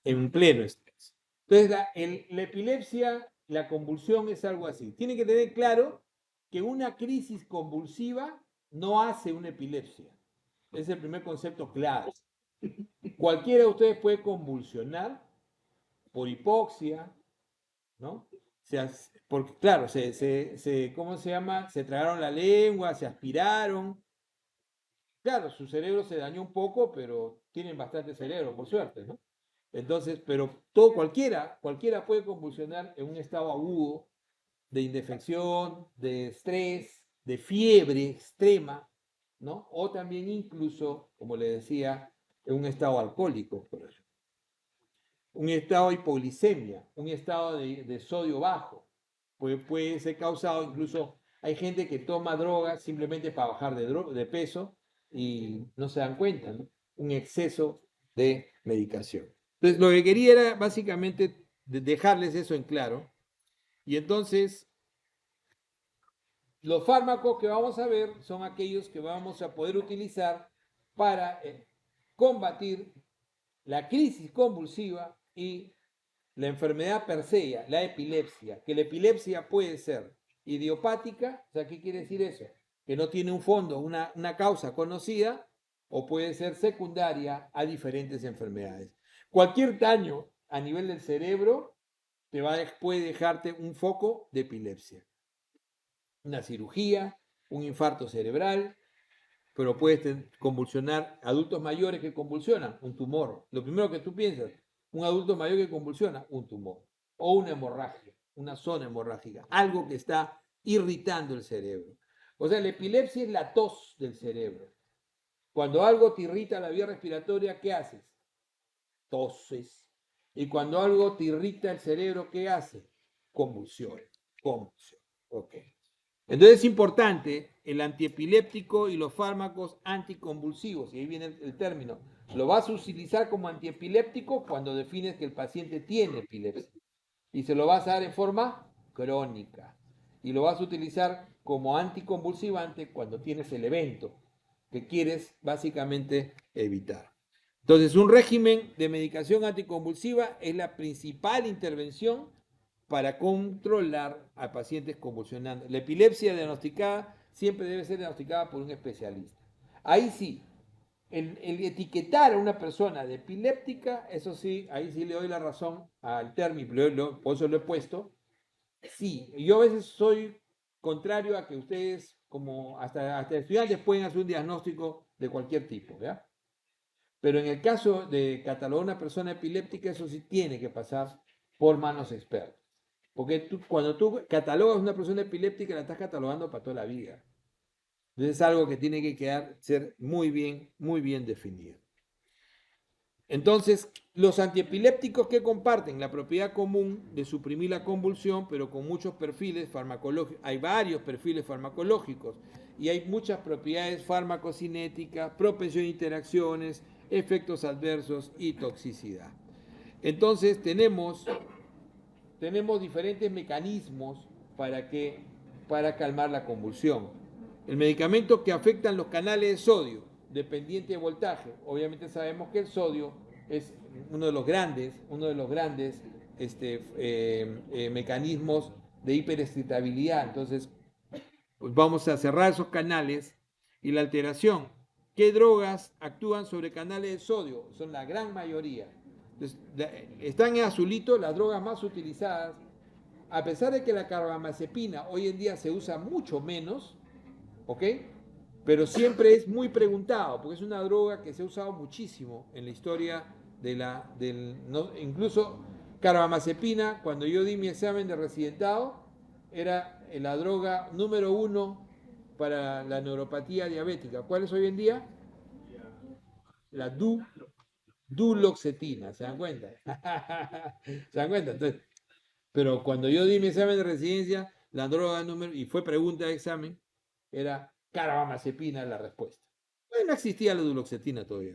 en pleno estrés. Entonces, la epilepsia, la convulsión es algo así. Tienen que tener claro que una crisis convulsiva no hace una epilepsia. Es el primer concepto clave. Cualquiera de ustedes puede convulsionar por hipoxia, ¿no? Porque, claro, ¿cómo se llama? Se tragaron la lengua, se aspiraron. Claro, su cerebro se dañó un poco, pero tienen bastante cerebro, por suerte, ¿no? Entonces, pero cualquiera puede convulsionar en un estado agudo de indefensión, de estrés, de fiebre extrema, ¿no? O también incluso, como le decía, en un estado alcohólico, por ejemplo. Un estado de hipoglicemia, un estado de sodio bajo. Puede ser causado incluso, hay gente que toma drogas simplemente para bajar de peso y no se dan cuenta, ¿no? Un exceso de medicación. Entonces, lo que quería era básicamente dejarles eso en claro. Y entonces, los fármacos que vamos a ver son aquellos que vamos a poder utilizar para combatir la crisis convulsiva y la enfermedad per se, la epilepsia, que la epilepsia puede ser idiopática, o sea, ¿qué quiere decir eso? Que no tiene un fondo, una causa conocida, o puede ser secundaria a diferentes enfermedades. Cualquier daño a nivel del cerebro puede dejarte un foco de epilepsia. Una cirugía, un infarto cerebral, pero puedes convulsionar adultos mayores que convulsionan, un tumor. Lo primero que tú piensas, un adulto mayor que convulsiona, un tumor. O una hemorragia, una zona hemorrágica, algo que está irritando el cerebro. O sea, la epilepsia es la tos del cerebro. Cuando algo te irrita la vía respiratoria, ¿qué haces? Toses. Y cuando algo te irrita el cerebro, ¿qué hace? Convulsión. Convulsión. Ok. Entonces es importante el antiepiléptico y los fármacos anticonvulsivos, y ahí viene el término. Lo vas a utilizar como antiepiléptico cuando defines que el paciente tiene epilepsia. Y se lo vas a dar en forma crónica. Y lo vas a utilizar como anticonvulsivante cuando tienes el evento que quieres básicamente evitar. Entonces, un régimen de medicación anticonvulsiva es la principal intervención para controlar a pacientes convulsionando. La epilepsia diagnosticada siempre debe ser diagnosticada por un especialista. Ahí sí, el etiquetar a una persona de epiléptica, eso sí, ahí sí le doy la razón al término, por eso lo he puesto. Sí, yo a veces soy contrario a que ustedes, como hasta estudiantes, pueden hacer un diagnóstico de cualquier tipo, ¿ya? Pero en el caso de catalogar a una persona epiléptica, eso sí tiene que pasar por manos expertas. Porque cuando tú catalogas a una persona epiléptica, la estás catalogando para toda la vida. Entonces es algo que tiene que ser muy bien definido. Entonces, los antiepilépticos que comparten la propiedad común de suprimir la convulsión, pero con muchos perfiles farmacológicos, hay varios perfiles farmacológicos y hay muchas propiedades farmacocinéticas, propensión a interacciones, efectos adversos y toxicidad. Entonces, tenemos diferentes mecanismos para calmar la convulsión. El medicamento que afectan los canales de sodio, dependiente de voltaje. Obviamente sabemos que el sodio es uno de los grandes mecanismos de hiperexcitabilidad. Entonces, pues vamos a cerrar esos canales y la alteración. ¿Qué drogas actúan sobre canales de sodio? Son la gran mayoría. Entonces, están en azulito las drogas más utilizadas. A pesar de que la carbamazepina hoy en día se usa mucho menos, ¿ok? Pero siempre es muy preguntado, porque es una droga que se ha usado muchísimo en la historia incluso carbamazepina, cuando yo di mi examen de residentado, era la droga número 1 para la neuropatía diabética. ¿Cuál es hoy en día? La duloxetina, ¿se dan cuenta? ¿Se dan cuenta? Entonces, pero cuando yo di mi examen de residencia, la droga número, y fue pregunta de examen, era carbamazepina la respuesta. Bueno, no existía la duloxetina todavía.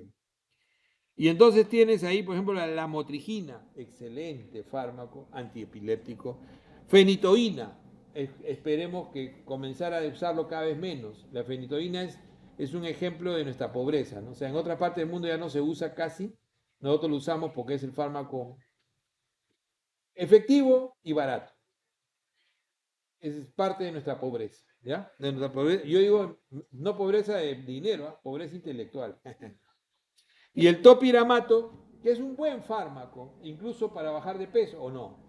Y entonces tienes ahí, por ejemplo, la lamotrigina, excelente fármaco antiepiléptico. Fenitoína, esperemos que comenzara a usarlo cada vez menos. La fenitoína es un ejemplo de nuestra pobreza, ¿no? O sea, en otra parte del mundo ya no se usa casi, nosotros lo usamos porque es el fármaco efectivo y barato. Es parte de nuestra pobreza, ¿ya? De nuestra pobreza. Yo digo, no pobreza de dinero, ¿eh? Pobreza intelectual. Y el topiramato, que es un buen fármaco, incluso para bajar de peso, ¿o no?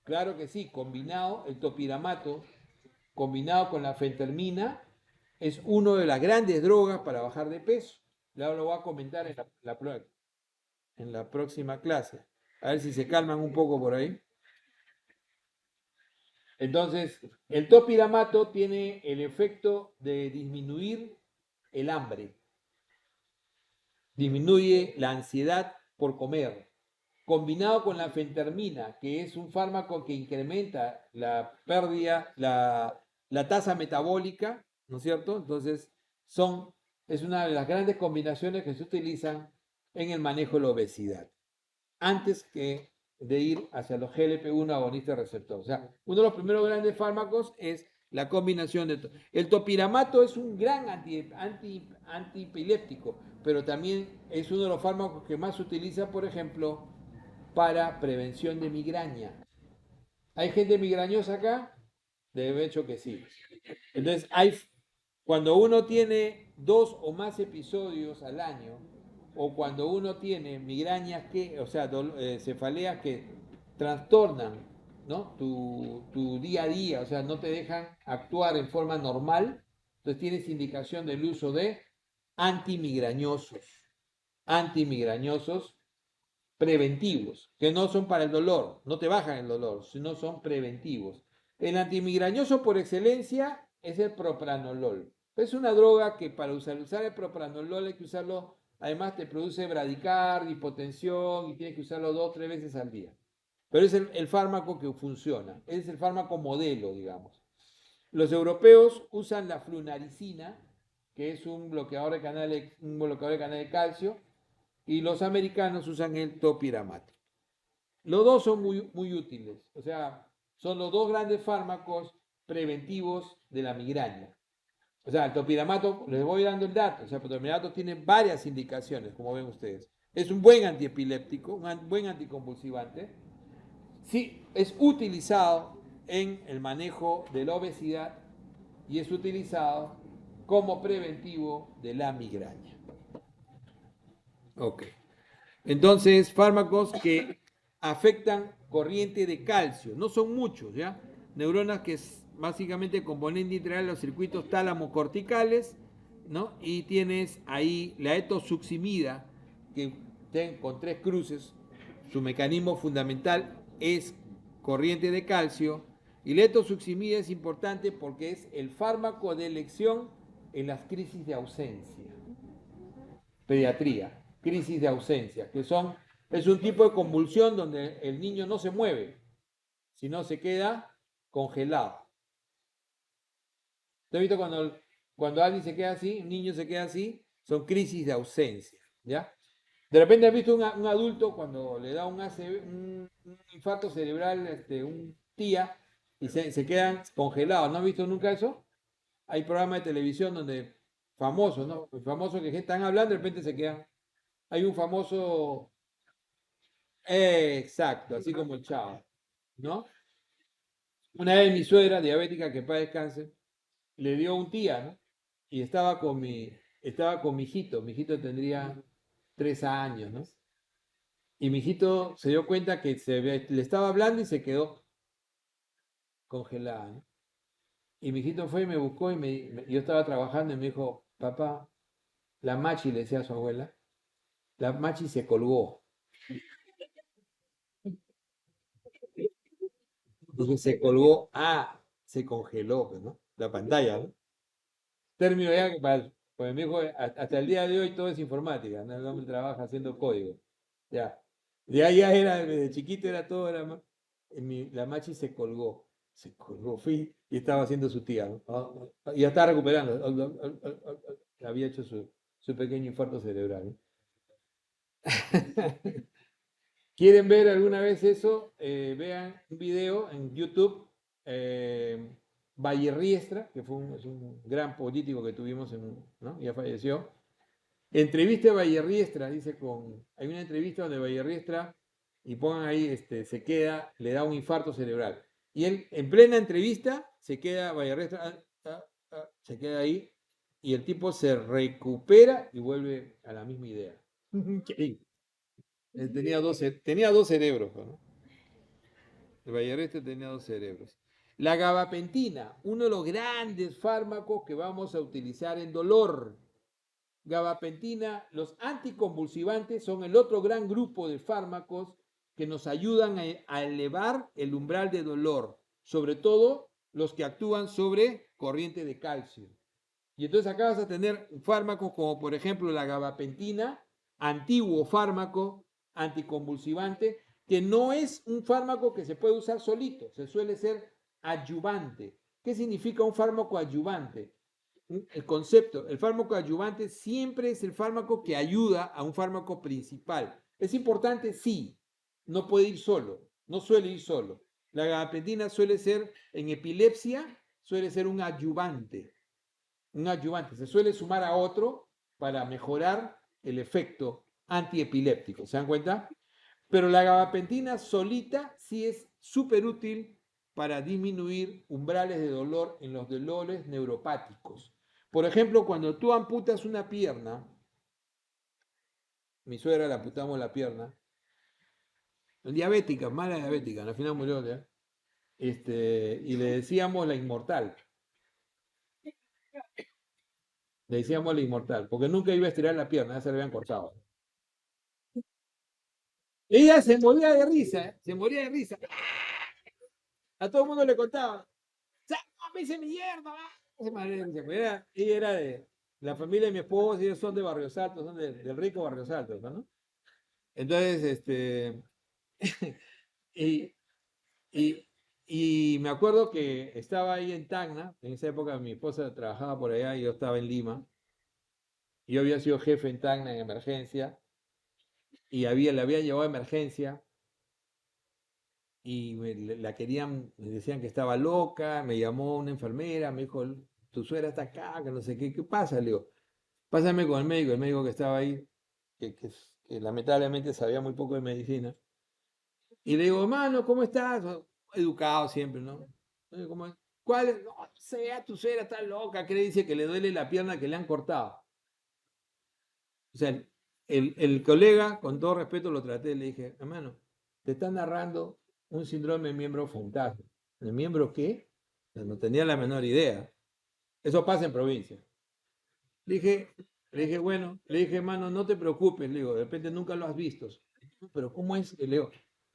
Claro que sí, combinado, el topiramato, combinado con la fentermina, es una de las grandes drogas para bajar de peso. Ya lo voy a comentar en la próxima clase. A ver si se calman un poco por ahí. Entonces, el topiramato tiene el efecto de disminuir el hambre, disminuye la ansiedad por comer, combinado con la fentermina, que es un fármaco que incrementa la pérdida, la tasa metabólica, ¿no es cierto? Entonces, es una de las grandes combinaciones que se utilizan en el manejo de la obesidad, antes que de ir hacia los GLP-1 agonistas receptor. O sea, uno de los primeros grandes fármacos es la combinación de... El topiramato es un gran antiepiléptico, pero también es uno de los fármacos que más se utiliza, por ejemplo, para prevención de migraña. ¿Hay gente migrañosa acá? De hecho que sí. Entonces, cuando uno tiene 2 o más episodios al año, o cuando uno tiene migrañas o sea, cefaleas que trastornan, ¿no? Tu día a día, o sea, no te dejan actuar en forma normal, entonces tienes indicación del uso de antimigrañosos. Antimigrañosos preventivos, que no son para el dolor, no te bajan el dolor, sino son preventivos. El antimigrañoso por excelencia es el propranolol. Es una droga que para usar el propranolol hay que usarlo, además te produce bradicardia, hipotensión y tienes que usarlo 2 o 3 veces al día. Pero es el fármaco que funciona, es el fármaco modelo, digamos. Los europeos usan la flunaricina, que es un bloqueador de canal de calcio, y los americanos usan el topiramato. Los dos son muy útiles, o sea, son los dos grandes fármacos preventivos de la migraña. O sea, el topiramato, les voy dando el dato, o sea, el topiramato tiene varias indicaciones, como ven ustedes. Es un buen antiepiléptico, un buen anticonvulsivante. Sí, es utilizado en el manejo de la obesidad y es utilizado como preventivo de la migraña. Ok. Entonces, fármacos que afectan corriente de calcio, no son muchos, ¿ya? Neuronas que es básicamente componente integral de los circuitos tálamo-corticales, ¿no? Y tienes ahí la etosuximida, que con 3 cruces, su mecanismo fundamental es corriente de calcio, y la etosuximida es importante porque es el fármaco de elección en las crisis de ausencia. Pediatría, crisis de ausencia, es un tipo de convulsión donde el niño no se mueve, sino se queda congelado. ¿Te has visto cuando alguien se queda así, un niño se queda así? Son crisis de ausencia, ¿ya? De repente has visto un adulto cuando le da un infarto cerebral, un tía, y se quedan congelados. ¿No has visto nunca eso? Hay programas de televisión donde famosos, ¿no? Famosos que están hablando, de repente se quedan. Hay un famoso, exacto, así como el chavo, ¿no? Una vez mi suegra, diabética, que para descanse, le dio un tía, ¿no? Y estaba con mi hijito tendría 3 años, ¿no? Y mi hijito se dio cuenta que le estaba hablando y se quedó congelada, ¿no? Y mi hijito fue y me buscó yo estaba trabajando y me dijo, papá, la Machi, le decía a su abuela, la Machi se colgó. Dije, se colgó, se congeló, pues, ¿no? La pantalla, ¿no? Término ya que pues mi hijo, hasta el día de hoy todo es informática, ¿no? El hombre trabaja haciendo código. Ya. Ya era, desde chiquito era todo, la Machi se colgó. Se colgó, fui y estaba haciendo su tía, ¿no? Y ya estaba recuperando. Había hecho su. su pequeño infarto cerebral. ¿Quieren ver alguna vez eso? Vean un video en YouTube. eh, Riestra, que es un gran político que tuvimos, ¿no? Ya falleció. Entrevista a Riestra, dice hay una entrevista donde Riestra, y pongan ahí, se queda, le da un infarto cerebral. Y él, en plena entrevista, se queda Riestra, se queda ahí, y el tipo se recupera y vuelve a la misma idea. Tenía dos cerebros, ¿no? El Vallareste tenía dos cerebros. La gabapentina, uno de los grandes fármacos que vamos a utilizar en dolor. Gabapentina, los anticonvulsivantes son el otro gran grupo de fármacos que nos ayudan a elevar el umbral de dolor, sobre todo los que actúan sobre corriente de calcio. Y entonces acá vas a tener fármacos como por ejemplo la gabapentina, antiguo fármaco anticonvulsivante, que no es un fármaco que se puede usar solito, se suele ser adyuvante. ¿Qué significa un fármaco adyuvante? El concepto, el fármaco adyuvante siempre es el fármaco que ayuda a un fármaco principal. ¿Es importante? Sí, no puede ir solo, no suele ir solo. La gabapentina suele ser, en epilepsia, suele ser un adyuvante, se suele sumar a otro para mejorar el efecto antiepiléptico, ¿se dan cuenta? Pero la gabapentina solita sí es súper útil para disminuir umbrales de dolor en los dolores neuropáticos. Por ejemplo, cuando tú amputas una pierna, mi suegra le amputamos la pierna, diabética, mala diabética, al final murió, ¿ya? Y le decíamos la inmortal, porque nunca iba a estirar la pierna, ya se le habían cortado. Ella se moría de risa, ¿eh? Se moría de risa. A todo el mundo le contaba. ¡No, me hice mierda! Ella era de la familia de mi esposo, ellos son de Barrios Altos, son del rico Barrios Altos, ¿no? Entonces, y, y, y me acuerdo que estaba ahí en Tacna, en esa época mi esposa trabajaba por allá y yo estaba en Lima. Yo había sido jefe en Tacna en emergencia y le había llevado a emergencia y la querían, me decían que estaba loca, me llamó una enfermera, me dijo, tu suegra está acá, que no sé qué pasa, le digo, pásame con el médico que estaba ahí, que lamentablemente sabía muy poco de medicina, y le digo, hermano, ¿cómo estás? Educado siempre, ¿no? ¿Cómo, ¿cuál es? No, sea, tu suegra está loca, que le dice que le duele la pierna que le han cortado. O sea, el colega, con todo respeto, lo traté, le dije, hermano, te está narrando un síndrome de miembro fantasma. ¿De miembro qué? No tenía la menor idea. Eso pasa en provincia. Le dije, bueno, le dije, hermano, no te preocupes, le digo, de repente nunca lo has visto. Pero ¿cómo es? Le digo,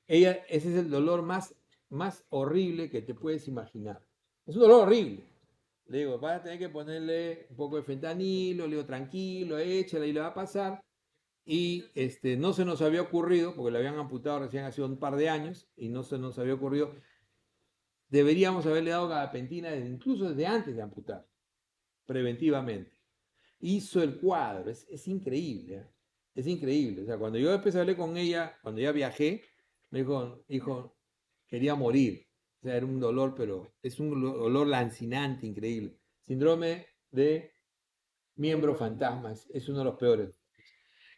ese es el dolor más horrible que te puedes imaginar. Es un dolor horrible. Le digo, vas a tener que ponerle un poco de fentanilo, le digo, tranquilo, échale y le va a pasar. Y no se nos había ocurrido, porque le habían amputado recién hace un par de años, y no se nos había ocurrido, deberíamos haberle dado gabapentina incluso desde antes de amputar, preventivamente. Hizo el cuadro, es increíble, ¿eh? Es increíble. O sea, cuando yo empecé a hablar con ella, cuando ya viajé, me dijo, hijo, quería morir. O sea, era un dolor, pero es un dolor lancinante, increíble. Síndrome de miembro fantasma, es uno de los peores.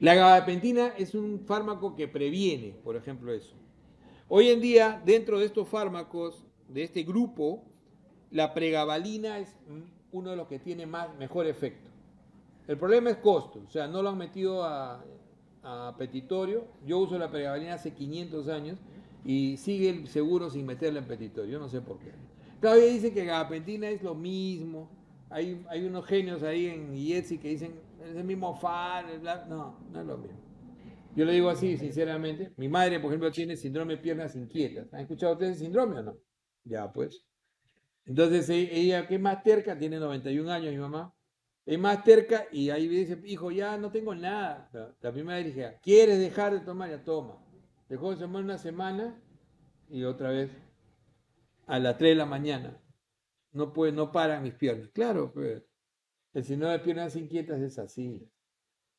La gabapentina es un fármaco que previene, por ejemplo, eso. Hoy en día, dentro de estos fármacos, de este grupo, la pregabalina es uno de los que tiene mejor efecto. El problema es costo, o sea, no lo han metido a petitorio. Yo uso la pregabalina hace 500 años y sigue el seguro sin meterla en petitorio. Yo no sé por qué. Todavía dicen que gabapentina es lo mismo. Hay unos genios ahí en IETSI que dicen es el mismo FAR, no, no es lo mismo. Yo le digo así, sinceramente. Mi madre, por ejemplo, tiene síndrome de piernas inquietas. ¿Han escuchado ustedes ese síndrome o no? Ya, pues. Entonces ella, que es más terca, tiene 91 años, mi mamá, es más terca y ahí dice, hijo, ya no tengo nada. La primera vez dije, ¿quieres dejar de tomar? Ya toma. Dejó de tomar una semana y otra vez a las 3 de la mañana. No paran mis piernas. Claro, pues el síndrome de piernas inquietas es así.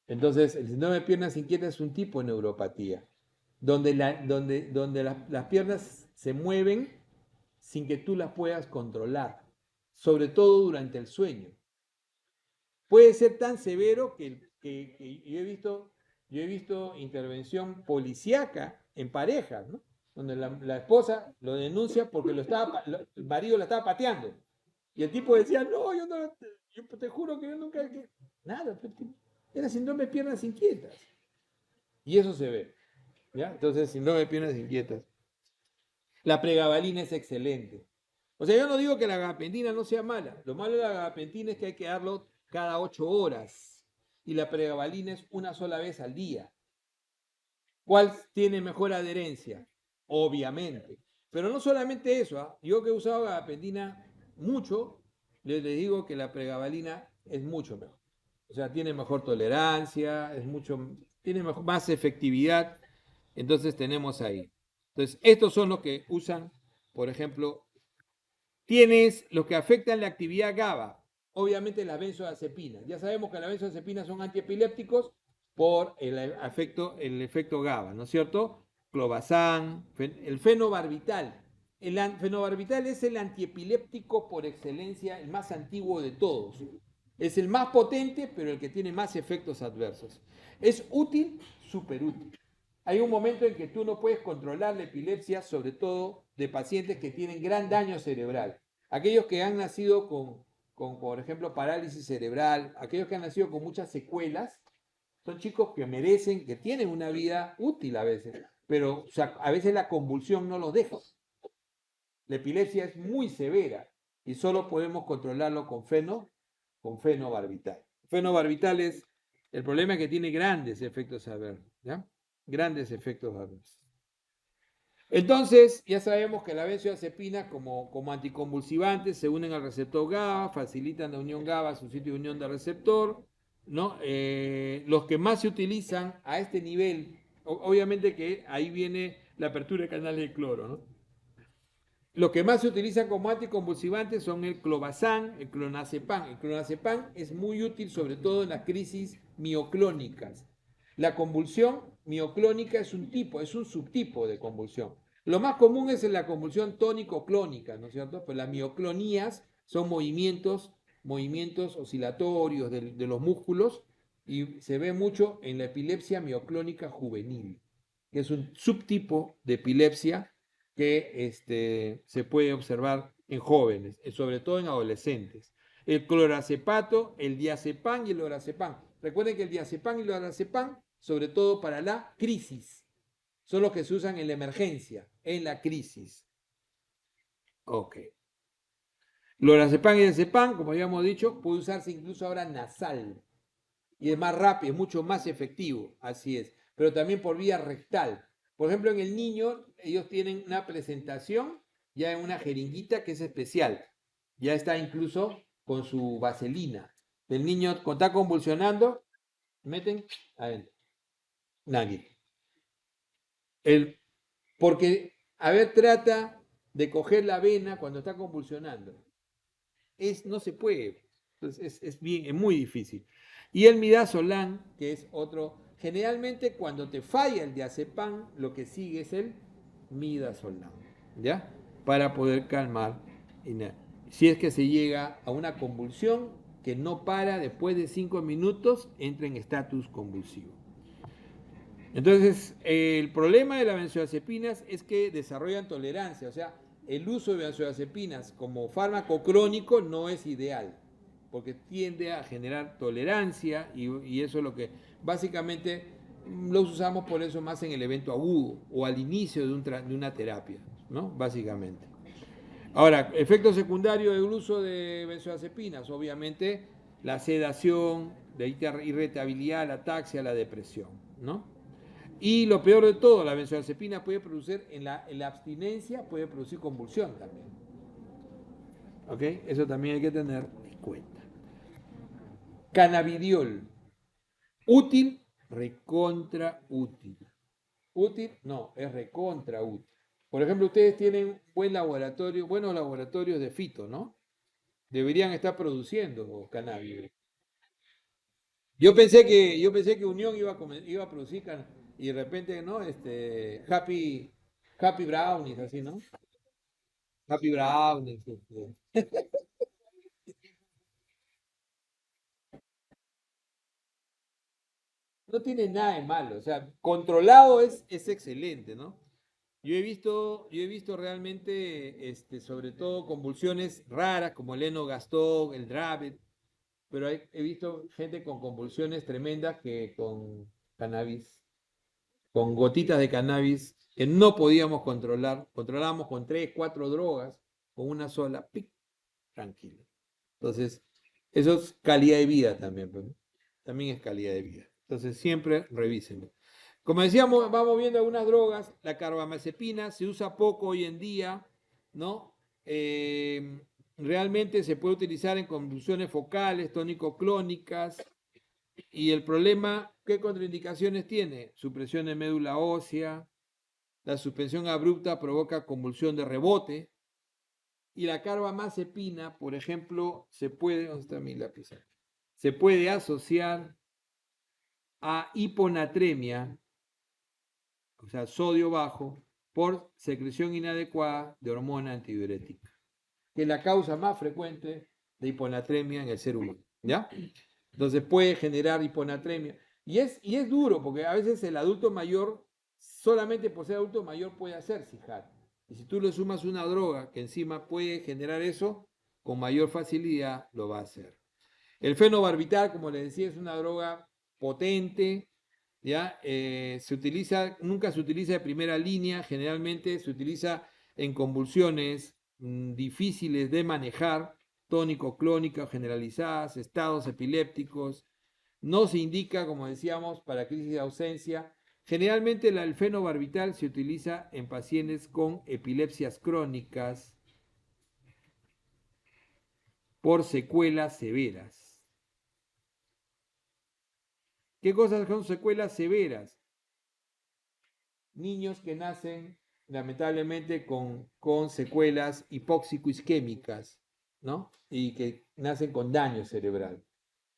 Entonces, el síndrome de piernas inquietas es un tipo de neuropatía, donde las piernas se mueven sin que tú las puedas controlar, sobre todo durante el sueño. Puede ser tan severo que yo he visto intervención policíaca en parejas, ¿no? Donde la esposa lo denuncia porque el marido la estaba pateando. Y el tipo decía, no, yo te juro que yo nunca... Nada, era síndrome de piernas inquietas. Y eso se ve, ¿ya? Entonces, síndrome de piernas inquietas. La pregabalina es excelente. O sea, yo no digo que la gabapentina no sea mala. Lo malo de la gabapentina es que hay que darlo cada 8 horas. Y la pregabalina es una sola vez al día. ¿Cuál tiene mejor adherencia? Obviamente. Pero no solamente eso. ¿Ah? Yo que he usado gabapentina mucho, les digo que la pregabalina es mucho mejor. O sea, tiene mejor tolerancia, tiene más efectividad. Entonces tenemos ahí. Entonces, estos son los que usan, por ejemplo, tienes los que afectan la actividad GABA, obviamente las benzodiazepinas. Ya sabemos que las benzodiazepinas son antiepilépticos por el efecto GABA, ¿no es cierto? Clobazam, el fenobarbital. El fenobarbital es el antiepiléptico por excelencia, el más antiguo de todos. Es el más potente, pero el que tiene más efectos adversos. Es útil, súper útil. Hay un momento en que tú no puedes controlar la epilepsia, sobre todo de pacientes que tienen gran daño cerebral. Aquellos que han nacido por ejemplo, parálisis cerebral, aquellos que han nacido con muchas secuelas, son chicos que merecen, que tienen una vida útil a veces, pero o sea, a veces la convulsión no los deja. La epilepsia es muy severa y solo podemos controlarlo con fenobarbital. Fenobarbital es, el problema es que tiene grandes efectos adversos, ¿ya? Grandes efectos adversos. Entonces, ya sabemos que las benzodiazepinas como anticonvulsivantes se unen al receptor GABA, facilitan la unión GABA a su sitio de unión de receptor, ¿no? Los que más se utilizan a este nivel, obviamente que ahí viene la apertura de canales de cloro, ¿no? Los que más se utilizan como anticonvulsivantes son el clobazam, el clonazepam. El clonazepam es muy útil sobre todo en las crisis mioclónicas. La convulsión mioclónica es es un subtipo de convulsión. Lo más común es en la convulsión tónico-clónica, ¿no es cierto? Pero las mioclonías son movimientos oscilatorios de los músculos y se ve mucho en la epilepsia mioclónica juvenil, que es un subtipo de epilepsia que se puede observar en jóvenes, sobre todo en adolescentes. El clorazepato, el diazepam y el lorazepam. Recuerden que el diazepam y el lorazepam, sobre todo para la crisis, son los que se usan en la emergencia, en la crisis. Ok. Lorazepam y diazepam, como habíamos dicho, puede usarse incluso ahora nasal. Y es más rápido, es mucho más efectivo, así es. Pero también por vía rectal. Por ejemplo, en el niño, ellos tienen una presentación ya en una jeringuita que es especial. Ya está incluso con su vaselina. El niño está convulsionando, meten adentro. Nadie. El, porque, a ver, trata de coger la vena cuando está convulsionando. No se puede. Entonces es muy difícil. Y el midazolam, que es otro, generalmente cuando te falla el diazepam, lo que sigue es el midazolam, ¿ya? Para poder calmar. Si es que se llega a una convulsión que no para después de 5 minutos, entra en estatus convulsivo. Entonces, el problema de las benzodiazepinas es que desarrollan tolerancia, o sea, el uso de benzodiazepinas como fármaco crónico no es ideal, porque tiende a generar tolerancia y eso es lo que básicamente los usamos por eso más en el evento agudo o al inicio de una terapia, ¿no? Básicamente. Ahora, efectos secundarios del uso de benzodiazepinas, obviamente la sedación, la irritabilidad, la ataxia, la depresión, ¿no? Y lo peor de todo, la benzodiazepina puede producir, en la abstinencia, puede producir convulsión también. ¿Ok? Eso también hay que tener en cuenta. Cannabidiol. Útil, recontra útil. Útil, no, es recontra útil. Por ejemplo, ustedes tienen buenos laboratorios de fito, ¿no? Deberían estar produciendo cannabis. Yo pensé que Unión iba a producir y de repente, ¿no? Happy Brownies, así, ¿no? Happy Brownies. No tiene nada de malo, o sea, controlado es excelente, ¿no? Yo he visto realmente, sobre todo convulsiones raras como el Lennox-Gastaut, el Dravet, pero he visto gente con convulsiones tremendas que con cannabis, con gotitas de cannabis que no podíamos controlar, controlábamos con 3, 4 drogas, con una sola, ¡pic! Tranquilo. Entonces, eso es calidad de vida también, pues, ¿no? También es calidad de vida. Entonces, siempre revísenlo. Como decíamos, vamos viendo algunas drogas. La carbamazepina se usa poco hoy en día, ¿no? Realmente se puede utilizar en convulsiones focales, tónico-clónicas. Y el problema, ¿qué contraindicaciones tiene? Supresión de médula ósea, la suspensión abrupta provoca convulsión de rebote, y la carbamazepina, por ejemplo, ¿dónde está mi lápiz? Se puede asociar a hiponatremia, o sea, sodio bajo, por secreción inadecuada de hormona antidiurética, que es la causa más frecuente de hiponatremia en el ser humano, ¿ya? Entonces puede generar hiponatremia. Y es duro, porque a veces el adulto mayor, solamente por ser adulto mayor, puede hacer CIJAT. Y si tú le sumas una droga que encima puede generar eso, con mayor facilidad lo va a hacer. El fenobarbital, como les decía, es una droga potente, ¿ya? Nunca se utiliza de primera línea, generalmente se utiliza en convulsiones difíciles de manejar, tónico-clónicas generalizadas, estados epilépticos. No se indica, como decíamos, para crisis de ausencia. Generalmente el fenobarbital se utiliza en pacientes con epilepsias crónicas por secuelas severas. ¿Qué cosas son secuelas severas? Niños que nacen lamentablemente con secuelas hipóxico-isquémicas, ¿no? Y que nacen con daño cerebral.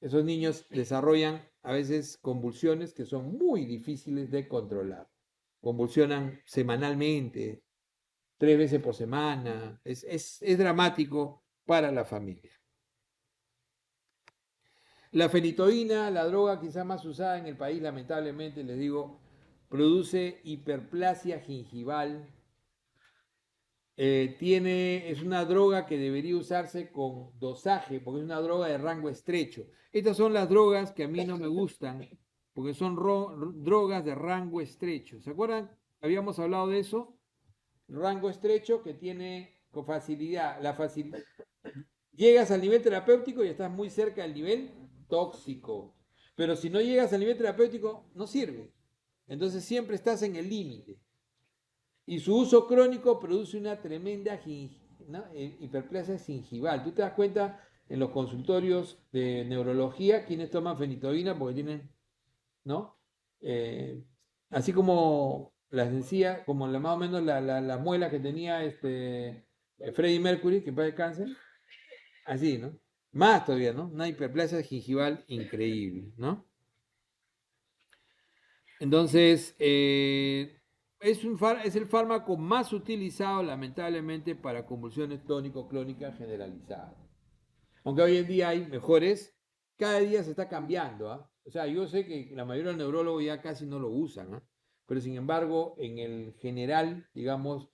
Esos niños desarrollan a veces convulsiones que son muy difíciles de controlar. Convulsionan semanalmente, 3 veces por semana. Es dramático para la familia. La fenitoína, la droga quizá más usada en el país, lamentablemente, les digo, produce hiperplasia gingival. Es una droga que debería usarse con dosaje, porque es una droga de rango estrecho. Estas son las drogas que a mí no me gustan, porque son drogas de rango estrecho. ¿Se acuerdan? Habíamos hablado de eso. Rango estrecho que tiene con facilidad, llegas al nivel terapéutico y estás muy cerca del nivel tóxico. Pero si no llegas al nivel terapéutico, no sirve. Entonces siempre estás en el límite. Y su uso crónico produce una tremenda ¿no? Hiperplasia gingival. Tú te das cuenta en los consultorios de neurología quienes toman fenitoína porque tienen, ¿no? Eh, Así como las decía, como más o menos la muela que tenía Freddie Mercury, que en paz descanse, así, ¿no? Más todavía, ¿no? Una hiperplasia gingival increíble, ¿no? Entonces, es el fármaco más utilizado, lamentablemente, para convulsiones tónico-clónicas generalizadas. Aunque hoy en día hay mejores, cada día se está cambiando, ¿ah? O sea, yo sé que la mayoría de los neurólogos ya casi no lo usan, ¿ah? Pero sin embargo, en el general, digamos,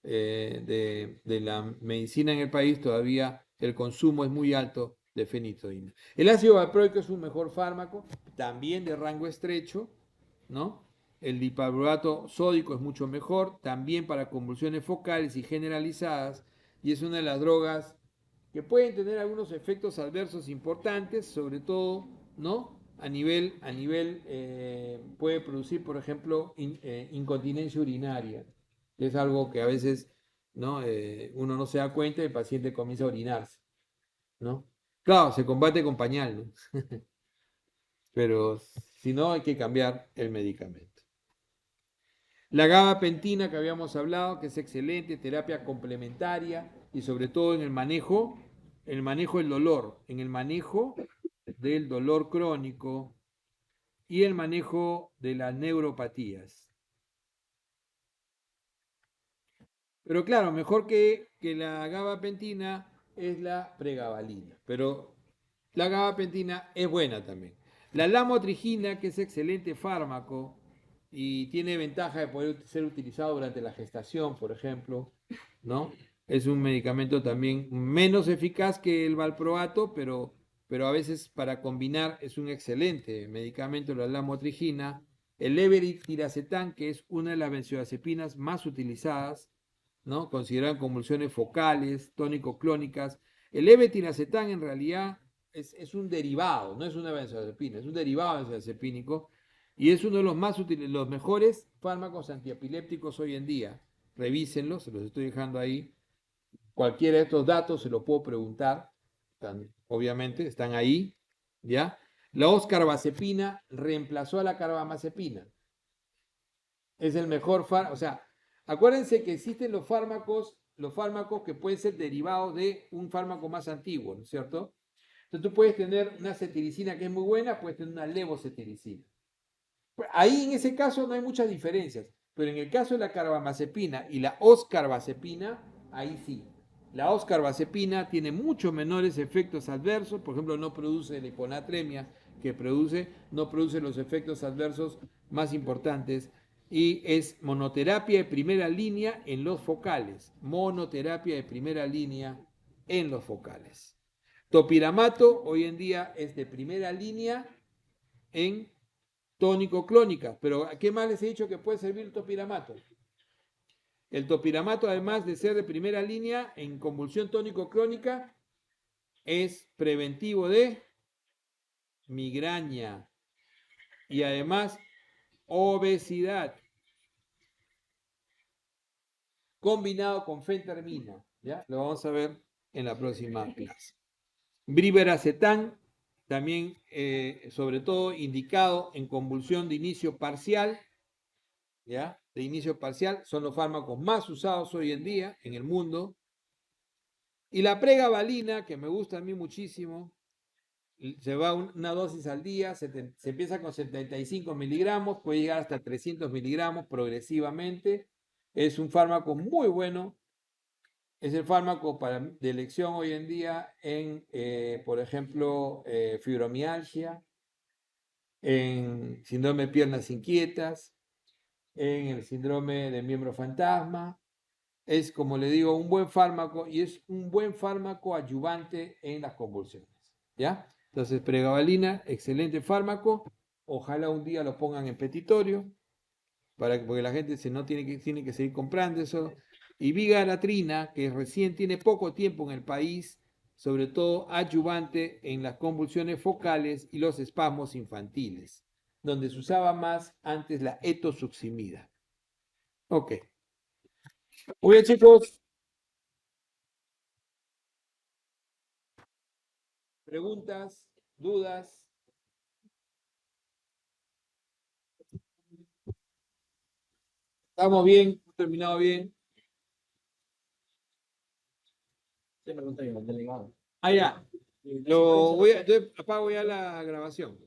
de la medicina en el país, todavía el consumo es muy alto de fenitoína. El ácido valproico es un mejor fármaco, también de rango estrecho, ¿no? El divalproato sódico es mucho mejor, también para convulsiones focales y generalizadas, y es una de las drogas que pueden tener algunos efectos adversos importantes, sobre todo, ¿no? Puede producir, por ejemplo, incontinencia urinaria, que es algo que a veces, ¿no? Uno no se da cuenta y el paciente comienza a orinarse, ¿no? Claro, se combate con pañal, ¿no? Pero si no, hay que cambiar el medicamento. La gabapentina que habíamos hablado, que es excelente, terapia complementaria y sobre todo en el manejo del dolor, en el manejo del dolor crónico y el manejo de las neuropatías. Pero claro, mejor que la gabapentina es la pregabalina, pero la gabapentina es buena también. La lamotrigina, que es excelente fármaco y tiene ventaja de poder ser utilizado durante la gestación, por ejemplo, ¿no? Es un medicamento también menos eficaz que el valproato, pero a veces para combinar es un excelente medicamento, la lamotrigina. El levetiracetam, que es una de las benzodiazepinas más utilizadas, ¿no? Consideran convulsiones focales, tónico-clónicas. El levetiracetam en realidad es un derivado, no es una benzodiazepina, es un derivado benzodiazepínico y es uno de los más útiles, los mejores fármacos antiepilépticos hoy en día. Revísenlos, se los estoy dejando ahí. Cualquiera de estos datos se los puedo preguntar, obviamente, están ahí, ¿ya? La oscarbazepina reemplazó a la carbamazepina. Es el mejor fármaco, o sea, acuérdense que existen los fármacos que pueden ser derivados de un fármaco más antiguo, ¿no es cierto? Entonces tú puedes tener una cetiricina que es muy buena, puedes tener una levocetiricina. Ahí en ese caso no hay muchas diferencias, pero en el caso de la carbamazepina y la oscarbazepina, ahí sí. La oscarbazepina tiene muchos menores efectos adversos, por ejemplo, no produce la hiponatremia que produce, no produce los efectos adversos más importantes y es monoterapia de primera línea en los focales, monoterapia de primera línea en los focales. Topiramato hoy en día es de primera línea en tónico-clónica, pero ¿qué más les he dicho que puede servir el topiramato? El topiramato, además de ser de primera línea en convulsión tónico-clónica, es preventivo de migraña y además obesidad, combinado con fentermina. ¿Ya? Lo vamos a ver en la próxima clase. Briveracetam, también sobre todo indicado en convulsión de inicio parcial, ¿ya? De inicio parcial, son los fármacos más usados hoy en día en el mundo. Y la pregabalina, que me gusta a mí muchísimo, se va una dosis al día, se empieza con 75 miligramos, puede llegar hasta 300 miligramos progresivamente. Es un fármaco muy bueno. Es el fármaco de elección hoy en día en, por ejemplo, fibromialgia, en síndrome de piernas inquietas, en el síndrome de miembro fantasma. Es, como le digo, un buen fármaco y es un buen fármaco ayudante en las convulsiones. ¿Ya? Entonces, pregabalina, excelente fármaco. Ojalá un día lo pongan en petitorio, porque la gente no tiene que seguir comprando eso. Y vigaratrina, que recién tiene poco tiempo en el país, sobre todo adyuvante en las convulsiones focales y los espasmos infantiles, donde se usaba más antes la etosuximida. Ok. Muy bien, chicos. Preguntas, dudas. Estamos bien, hemos terminado bien. Sí, pregunta yo, el delegado. Ah, ya. Entonces apago ya la grabación.